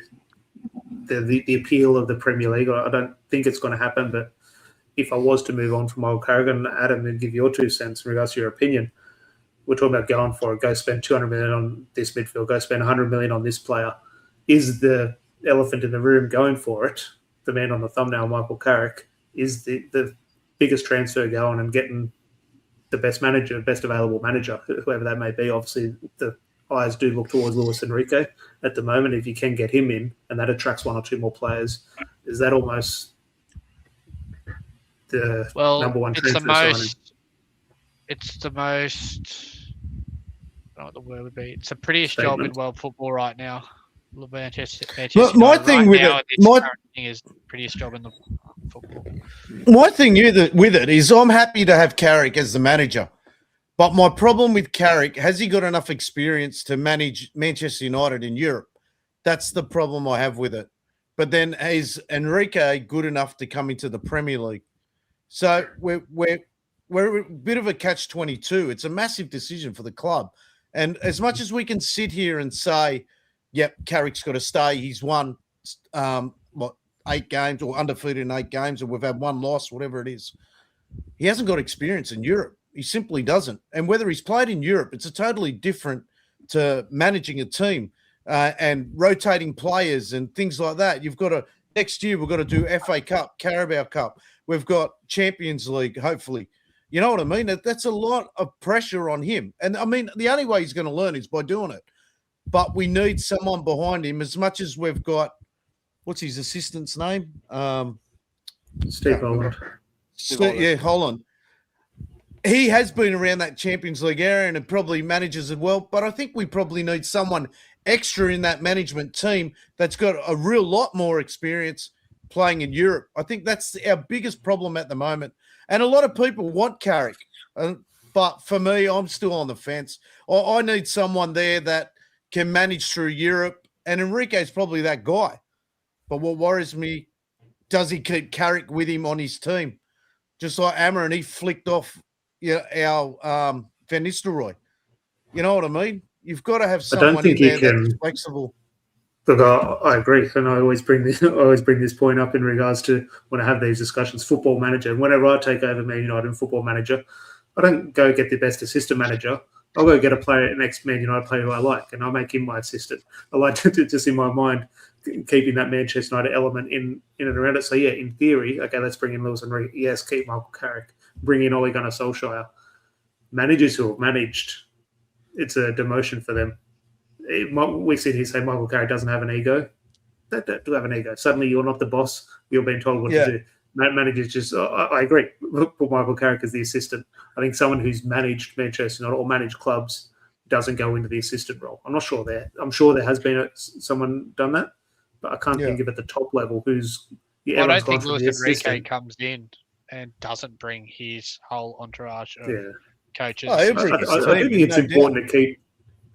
the appeal of the Premier League. I don't think it's going to happen, but if I was to move on from Michael Carrick, and Adam, and give your 2 cents in regards to your opinion, we're talking about going for it. Go spend 200 million on this midfield. Go spend 100 million on this player. Is the elephant in the room going for it? The man on the thumbnail, Michael Carrick, is the biggest transfer going and getting the best manager, best available manager, whoever that may be. Obviously, the eyes do look towards Luis Enrique at the moment. If you can get him in and that attracts 1 or 2 more players, is that almost the number one transfer signing? It's the most, I don't know what the word would be. It's the prettiest job in world football right now. Manchester my thing with now, it, thing is the prettiest job in the football. My thing with it is I'm happy to have Carrick as the manager, but my problem with Carrick, has he got enough experience to manage Manchester United in Europe? That's the problem I have with it. But then is Enrique good enough to come into the Premier League? So we're a bit of a catch-22. It's a massive decision for the club, and as much as we can sit here and say, yep, Carrick's got to stay. He's won, 8 games or undefeated in 8 games, and we've had 1 loss, whatever it is. He hasn't got experience in Europe. He simply doesn't. And whether he's played in Europe, it's a totally different to managing a team and rotating players and things like that. You've got to next year we've got to do FA Cup, Carabao Cup. We've got Champions League, hopefully. You know what I mean? That's a lot of pressure on him. And, I mean, the only way he's going to learn is by doing it. But we need someone behind him as much as we've got – what's his assistant's name? Steve Holland. Yeah, Holland. He has been around that Champions League area and probably manages as well. But I think we probably need someone extra in that management team that's got a real lot more experience playing in Europe. I think that's our biggest problem at the moment. And a lot of people want Carrick. But for me, I'm still on the fence. I need someone there that can manage through Europe. And Enrique's probably that guy. But what worries me, does he keep Carrick with him on his team? Just like Amron, he flicked off our Van Nistelrooy. You know what I mean? You've got to have someone in there that's flexible. Look, I agree, and I always bring this point up in regards to when I have these discussions. Football manager, and whenever I take over Man United and football manager, I don't go get the best assistant manager. I'll go get an ex-Man United player who I like, and I'll make him my assistant. I like to just in my mind keeping that Manchester United element in and around it. So yeah, in theory, okay, let's bring in Lewis Enrique. Yes, keep Michael Carrick. Bring in Ole Gunnar Solskjaer. Managers who have managed, it's a demotion for them. We sit here say Michael Carrick doesn't have an ego. They do have an ego. Suddenly you're not the boss. You're being told what to do. Managers just, I agree. Put Michael Carrick as the assistant. I think someone who's managed Manchester United or managed clubs doesn't go into the assistant role. I'm not sure there. I'm sure there has been someone done that, but I can't think of at the top level who's. I don't think Luis Enrique comes in and doesn't bring his whole entourage of coaches. I do think it's important to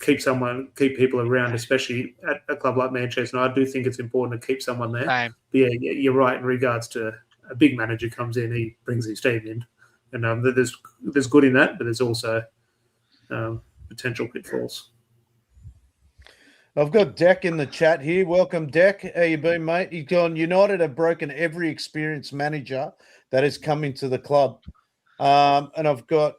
keep people around, especially at a club like Manchester. And I do think it's important to keep someone there. But yeah, you're right in regards to a big manager comes in, he brings his team in, and there's good in that, but there's also potential pitfalls. I've got Deck in the chat here. Welcome, Deck. How you been, mate? He's gone, United have broken every experienced manager that has come into the club. And I've got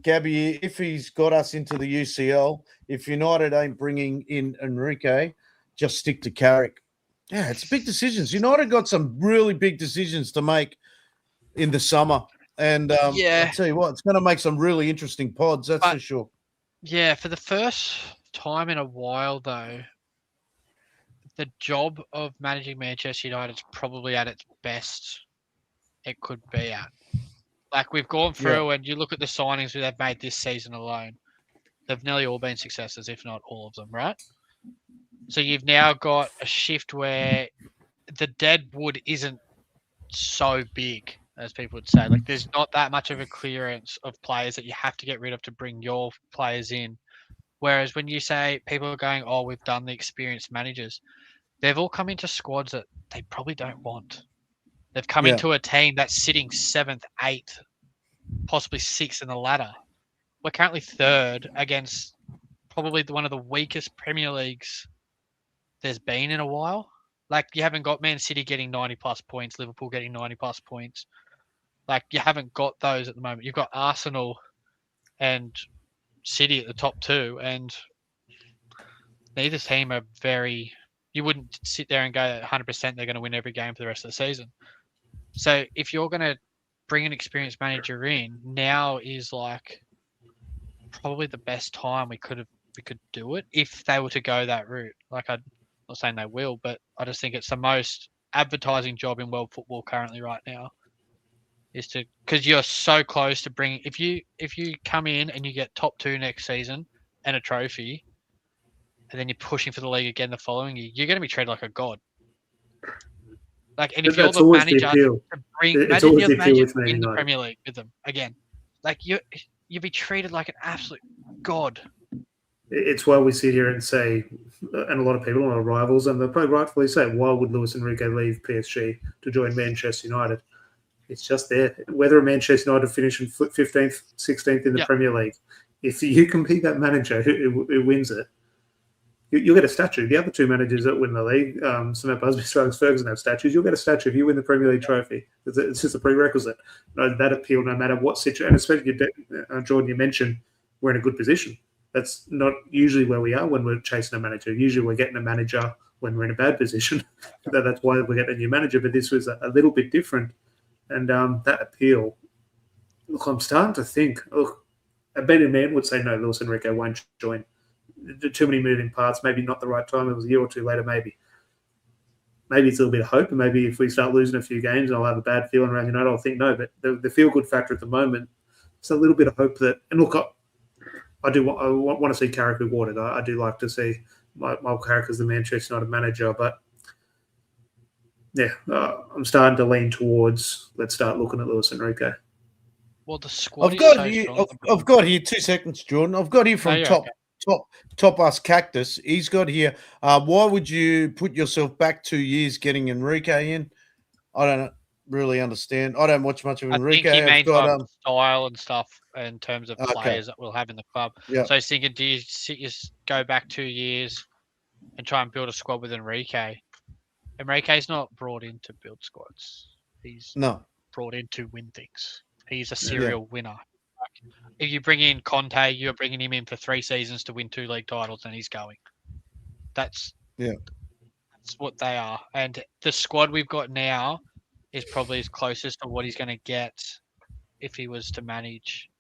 Gabby, if he's got us into the UCL, if United ain't bringing in Enrique, just stick to Carrick. Yeah, it's big decisions. United got some really big decisions to make in the summer. And I'll tell you what, it's going to make some really interesting pods, that's for sure. Yeah, for the first time in a while, though, the job of managing Manchester United is probably at its best it could be at. Like, we've gone through and you look at the signings they've made this season alone, they've nearly all been successes, if not all of them, right? So you've now got a shift where the dead wood isn't so big, as people would say. Like, there's not that much of a clearance of players that you have to get rid of to bring your players in. Whereas when you say people are going, oh, we've done the experienced managers, they've all come into squads that they probably don't want. They've come into a team that's sitting 7th, 8th, possibly 6th in the ladder. We're currently 3rd against probably one of the weakest Premier Leagues there's been in a while. Like, you haven't got Man City getting 90-plus points, Liverpool getting 90-plus points. Like, you haven't got those at the moment. You've got Arsenal and City at the top 2, and neither team are very... You wouldn't sit there and go 100% they're going to win every game for the rest of the season. So if you're going to bring an experienced manager in, now is like probably the best time we could do it if they were to go that route. Like, I'm not saying they will, but I just think it's the most advertising job in world football currently right now. Is to, because you're so close to bringing. If you come in and you get top 2 next season and a trophy, and then you're pushing for the league again the following year, you're going to be treated like a god. Like, and if you're the manager to bring the Premier League with them again, like, you'll be treated like an absolute god. It's why we sit here and say, and a lot of people are rivals, and they'll probably rightfully say, why would Luis Enrique leave PSG to join Manchester United? It's just there. Whether Manchester United finish in 15th, 16th in the Premier League, if you can be that manager who wins it, you'll get a statue. The other two managers that win the league, Cement Busby, Alex Ferguson, have statues. You'll get a statue if you win the Premier League trophy. It's just a prerequisite. That appeal, no matter what situation. And especially, Jordan, you mentioned we're in a good position. That's not usually where we are when we're chasing a manager. Usually we're getting a manager when we're in a bad position. That's why we're getting a new manager. But this was a little bit different. And that appeal, look, I'm starting to think, look, a better man would say, no, Luis Enrique won't join. Too many moving parts, maybe not the right time. It was a year or two later, maybe. Maybe it's a little bit of hope, and maybe if we start losing a few games and I'll have a bad feeling around United, I'll think no. But the feel-good factor at the moment, it's a little bit of hope that, and look, I want to see Carrick rewarded. I do like to see Michael Carrick as the Manchester United manager, but yeah, I'm starting to lean towards let's start looking at Luis Enrique. Well, the squad I've got here 2 seconds, Jordan. I've got here from Top Us Cactus. He's got here. Why would you put yourself back 2 years getting Enrique in? I don't really understand. I don't watch much of Enrique. I think he means style and stuff in terms of players that we'll have in the club. Yep. So I was thinking, do you go back 2 years and try and build a squad with Enrique? Enrique's not brought in to build squads. He's brought in to win things. He's a serial winner. If you bring in Conte, you're bringing him in for 3 seasons to win 2 league titles, and he's going. That's what they are. And the squad we've got now is probably as closest to what he's going to get if he was to manage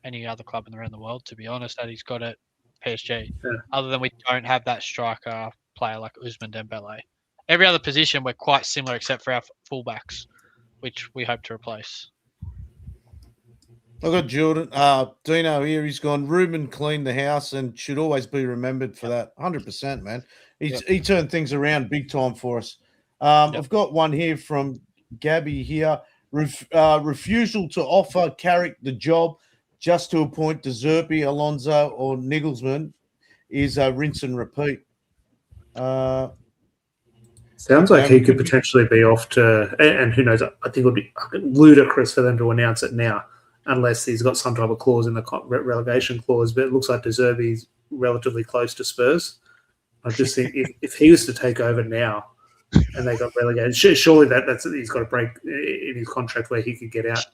any other club around the world, to be honest, that he's got at PSG. Yeah. Other than we don't have that striker player like Ousmane Dembele. Every other position, we're quite similar except for our fullbacks, which we hope to replace. I've got Jordan. Dino here. He's gone. Ruben cleaned the house and should always be remembered for that. 100%, man. He turned things around big time for us. I've got one here from Gabby here. Refusal to offer Carrick the job just to appoint De Zerbi, Alonso, or Nagelsmann is a rinse and repeat. Sounds like he could potentially be off to, and who knows, I think it would be ludicrous for them to announce it now, unless he's got some type of clause in the relegation clause. But it looks like De Zerbi's relatively close to Spurs. I just think if he was to take over now and they got relegated, surely that's he's got a break in his contract where he could get out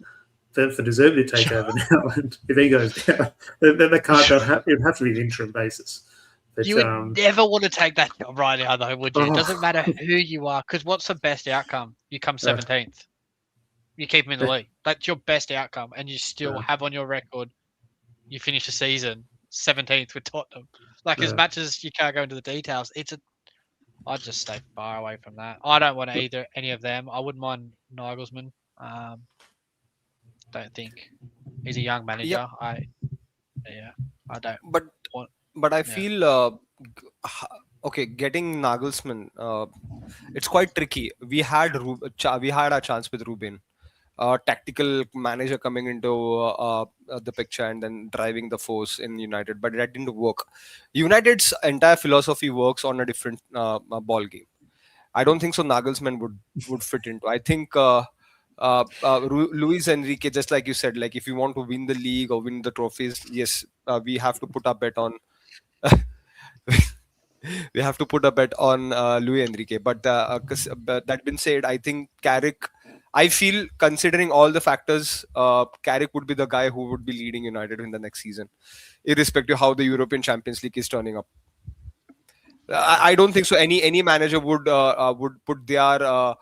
for De Zerbi to take over now. And if he goes down, they can't. It would have to be an interim basis. But, you would never want to take that job right now, though, would you? It doesn't matter who you are, because what's the best outcome? You come 17th. You keep him in the league. That's your best outcome, and you still have on your record you finish the season 17th with Tottenham. As much as you can't go into the details, I'd just stay far away from that. I don't want any of them. I wouldn't mind Nagelsmann. Don't think he's a young manager. I don't. But I feel getting Nagelsmann, it's quite tricky. We had our chance with Ruben, tactical manager coming into the picture and then driving the force in United, but that didn't work. United's entire philosophy works on a different ball game. I don't think so. Nagelsmann would fit into. I think Luis Enrique, just like you said, like if you want to win the league or win the trophies, yes, we have to put a bet on. We have to put a bet on Luis Enrique. But that being said, I think Carrick. I feel, considering all the factors, Carrick would be the guy who would be leading United in the next season, irrespective of how the European Champions League is turning up. I don't think so. Any manager would put their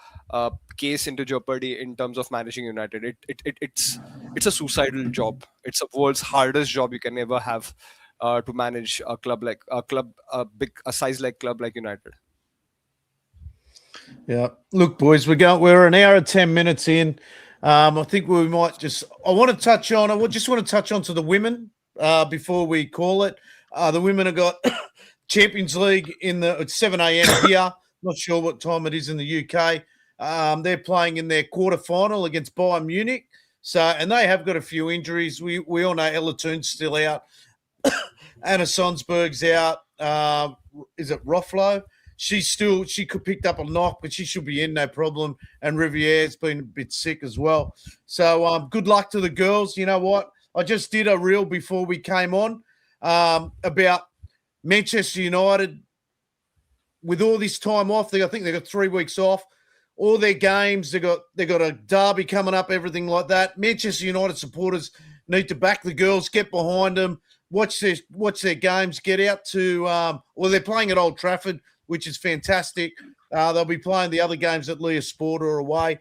case into jeopardy in terms of managing United. It's a suicidal job. It's the world's hardest job you can ever have to manage a club like a size like club like United. Yeah. Look, boys, we're an hour and 10 minutes in. I think we might just I want to touch on to the women before we call it. The women have got Champions League at 7 a.m. here. Not sure what time it is in the UK. They're playing in their quarterfinal against Bayern Munich. And they have got a few injuries. We all know Ella Toon's still out. Anna Sonsberg's out. Is it Rofflo? She could pick up a knock, but she should be in, no problem. And Riviere's been a bit sick as well. So good luck to the girls. You know what? I just did a reel before we came on about Manchester United with all this time off, I think they got 3 weeks off. All their games, they got a derby coming up, everything like that. Manchester United supporters need to back the girls, get behind them, watch their games, get out to they're playing at Old Trafford, which is fantastic. They'll be playing the other games at Leah Sport or away.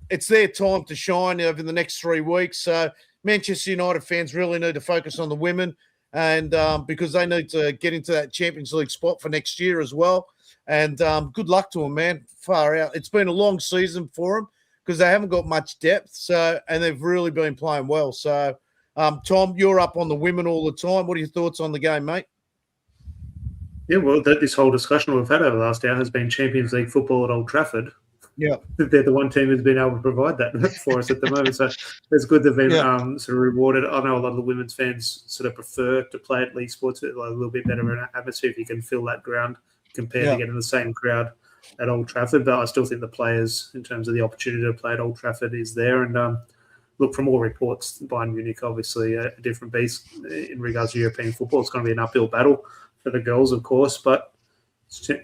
It's their time to shine over the next 3 weeks. So Manchester United fans really need to focus on the women, and because they need to get into that Champions League spot for next year as well. And good luck to them, man. Far out. It's been a long season for them because they haven't got much depth. And they've really been playing well. So, Tom, you're up on the women all the time. What are your thoughts on the game, mate? Yeah, well, this whole discussion we've had over the last hour has been Champions League football at Old Trafford. Yeah, they're the one team who's been able to provide that for us at the moment. So it's good they've been sort of rewarded. I know a lot of the women's fans sort of prefer to play at League Sports with a little bit better of an atmosphere if you can fill that ground compared to getting the same crowd at Old Trafford. But I still think the players, in terms of the opportunity to play at Old Trafford, is there. And look, from all reports, Bayern Munich obviously a different beast in regards to European football. It's going to be an uphill battle for the girls, of course, but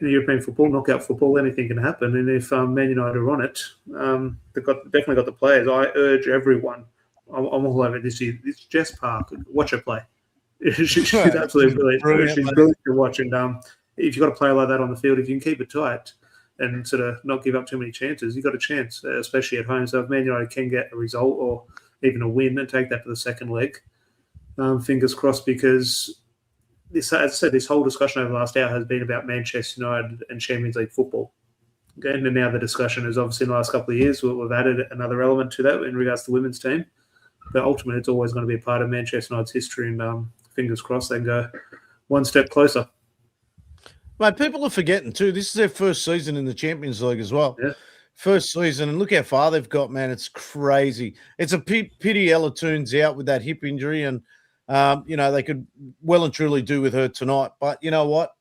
European football, knockout football, anything can happen. And if Man United are on it, they've definitely got the players. I urge everyone. I'm all over this. Jess Park, watch her play. She's absolutely brilliant. She's brilliant to watch. And if you've got a player like that on the field, if you can keep it tight and sort of not give up too many chances, you've got a chance, especially at home. So if Man United can get a result or even a win and take that to the second leg, fingers crossed, because as I said, this whole discussion over the last hour has been about Manchester United and Champions League football. And now the discussion is obviously in the last couple of years, we've added another element to that in regards to the women's team. But ultimately, it's always going to be a part of Manchester United's history, and fingers crossed they can go one step closer. Mate, people are forgetting too. This is their first season in the Champions League as well. Yeah. First season, and look how far they've got, man. It's crazy. It's a pity Ella Toon's out with that hip injury, and they could well and truly do with her tonight. But you know what?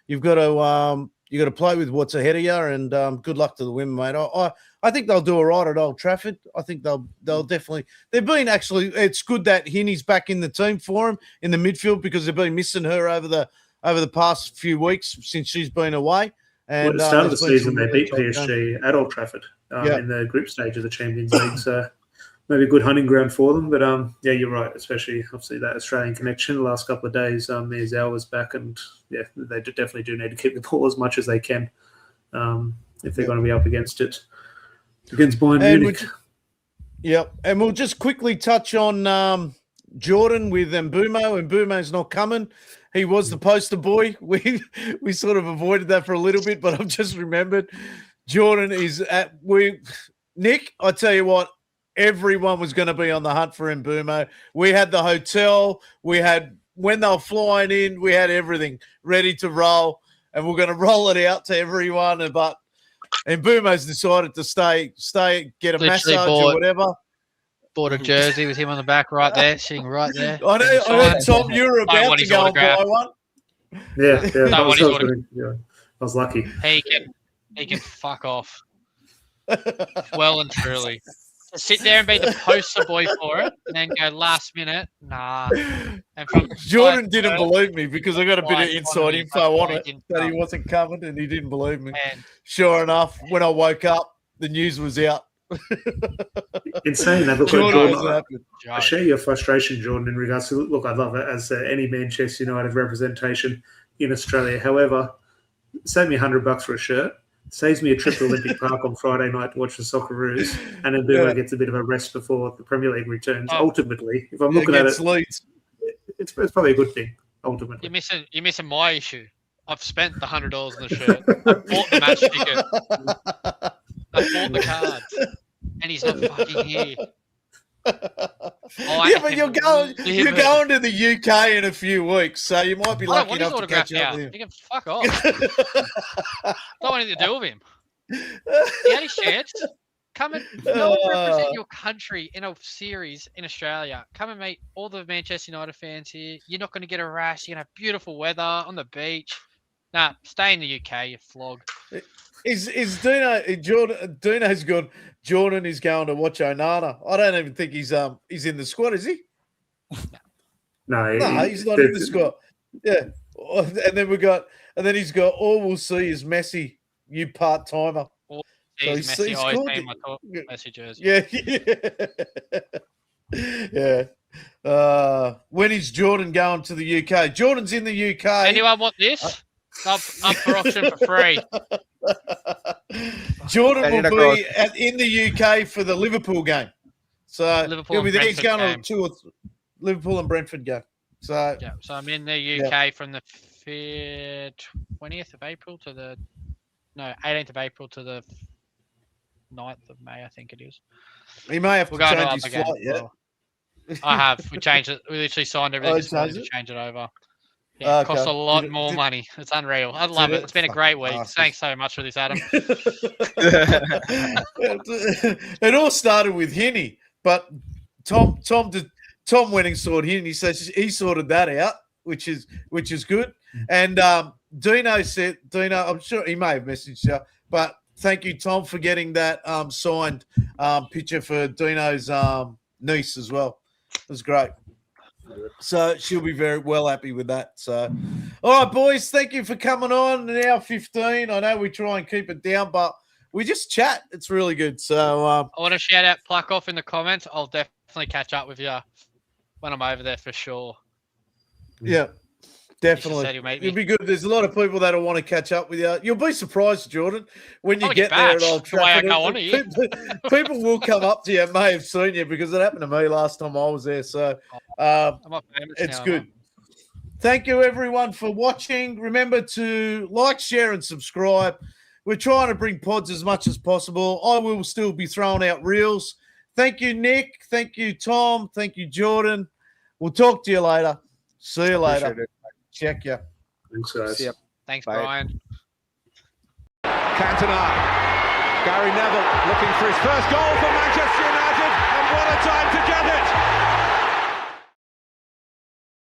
You've got to play with what's ahead of you, and good luck to the women, mate. I think they'll do all right at Old Trafford. I think they'll definitely. They've been actually. It's good that Hinney's back in the team for them in the midfield, because they've been missing her over the past few weeks since she's been away. And at the start of the season, they beat PSG at Old Trafford in the group stage of the Champions League. So maybe a good hunting ground for them. But yeah, you're right. Especially obviously that Australian connection. The last couple of days, Mia Zhao was back, and yeah, they definitely do need to keep the ball as much as they can if they're going to be up against Bayern Munich. And we'll just quickly touch on Jordan with Mbeumo. Mbeumo's not coming. He was the poster boy. We sort of avoided that for a little bit, but I've just remembered Jordan is Nick, I tell you what, everyone was going to be on the hunt for Mbeumo. We had the hotel, when they were flying in, we had everything ready to roll, and we're going to roll it out to everyone. But Mbeumo's decided to stay, get a massage or whatever. Bought a jersey with him on the back right there, sitting right there. I know, Tom, you were about to go and buy one. Yeah. I was lucky. He can fuck off. Well and truly. Sit there and be the poster boy for it, and then go last minute, nah. And Jordan didn't believe me because I got a bit of inside info on it that he wasn't covered, and he didn't believe me. Man. Sure enough, when I woke up, the news was out. In saying that, look, Jordan, I share your frustration, Jordan, in regards to, look, I love it as any Manchester United representation in Australia. However, save me $100 for a shirt, saves me a trip to Olympic Park on Friday night to watch the Socceroos, and then Mbeumo gets a bit of a rest before the Premier League returns. Ultimately, if I'm looking at it, it's probably a good thing, ultimately. You're missing my issue. I've spent the $100 on the shirt. I bought the match ticket. I bought the cards, and he's not fucking here. But you're going to the UK in a few weeks, so you might be lucky enough to catch up with him. You can fuck off. Don't want anything to do with him. He had his chance. Come and represent your country in a series in Australia. Come and meet all the Manchester United fans here. You're not going to get a rash. You're going to have beautiful weather on the beach. Nah, stay in the UK, you flog. Is Dino's good? Jordan is going to watch Onana. I don't even think he's in the squad, is he? No, he's not in the squad. Yeah, and then we got And then he's got, all we'll see is Messi, you part-timer. He's So Messi. he's Always scored been it. my Messi jersey. Yeah. When is Jordan going to the UK? Jordan's in the UK. Anyone want this? Up for auction for free. Jordan Send it will across. be in the UK for the Liverpool game. So Liverpool he'll be and there. He's Brentford going game. to Liverpool and Brentford game. So Yeah, so I'm in the UK from the 20th of April to the 18th of April to the 9th of May, I think it is. he may have We're to going change to his up again. flight. Yeah. Well, I have. We changed it. We literally signed everything this morning to changed it? change it over. Yeah, it costs a lot Did it- more did- money. It's unreal. I love did it. it? It's been a Fucking great week. bastards. Thanks so much for this, Adam. It all started with Hinney, but Tom went and sorted Hinney. He says he sorted that out, which is good. And Dino, I'm sure he may have messaged you, but thank you, Tom, for getting that signed picture for Dino's niece as well. It was great. So she'll be very well happy with that. So, all right, boys, thank you for coming on. An hour 15. I know we try and keep it down, but we just chat. It's really good. So, I want to shout out Pluck Off in the comments. I'll definitely catch up with you when I'm over there for sure. yeah, definitely. said he'll meet me. It'll be good. There's a lot of people that'll want to catch up with you. You'll be surprised, Jordan, when you I'll get get there at bashed Old the way I Trafford. go on here. People will come up to you and may have seen you because it happened to me last time I was there. So, I'm not famous it's now, good. am Thank you, everyone, for watching. Remember to like, share, and subscribe. We're trying to bring pods as much as possible. I will still be throwing out reels. Thank you, Nick. Thank you, Tom. Thank you, Jordan. We'll talk to you later. See you later. Appreciate it. Check ya. Thanks, guys. See ya. Thanks, Bye. Bryan. Cantona. Gary Neville looking for his first goal for Manchester United, and what a time to get it!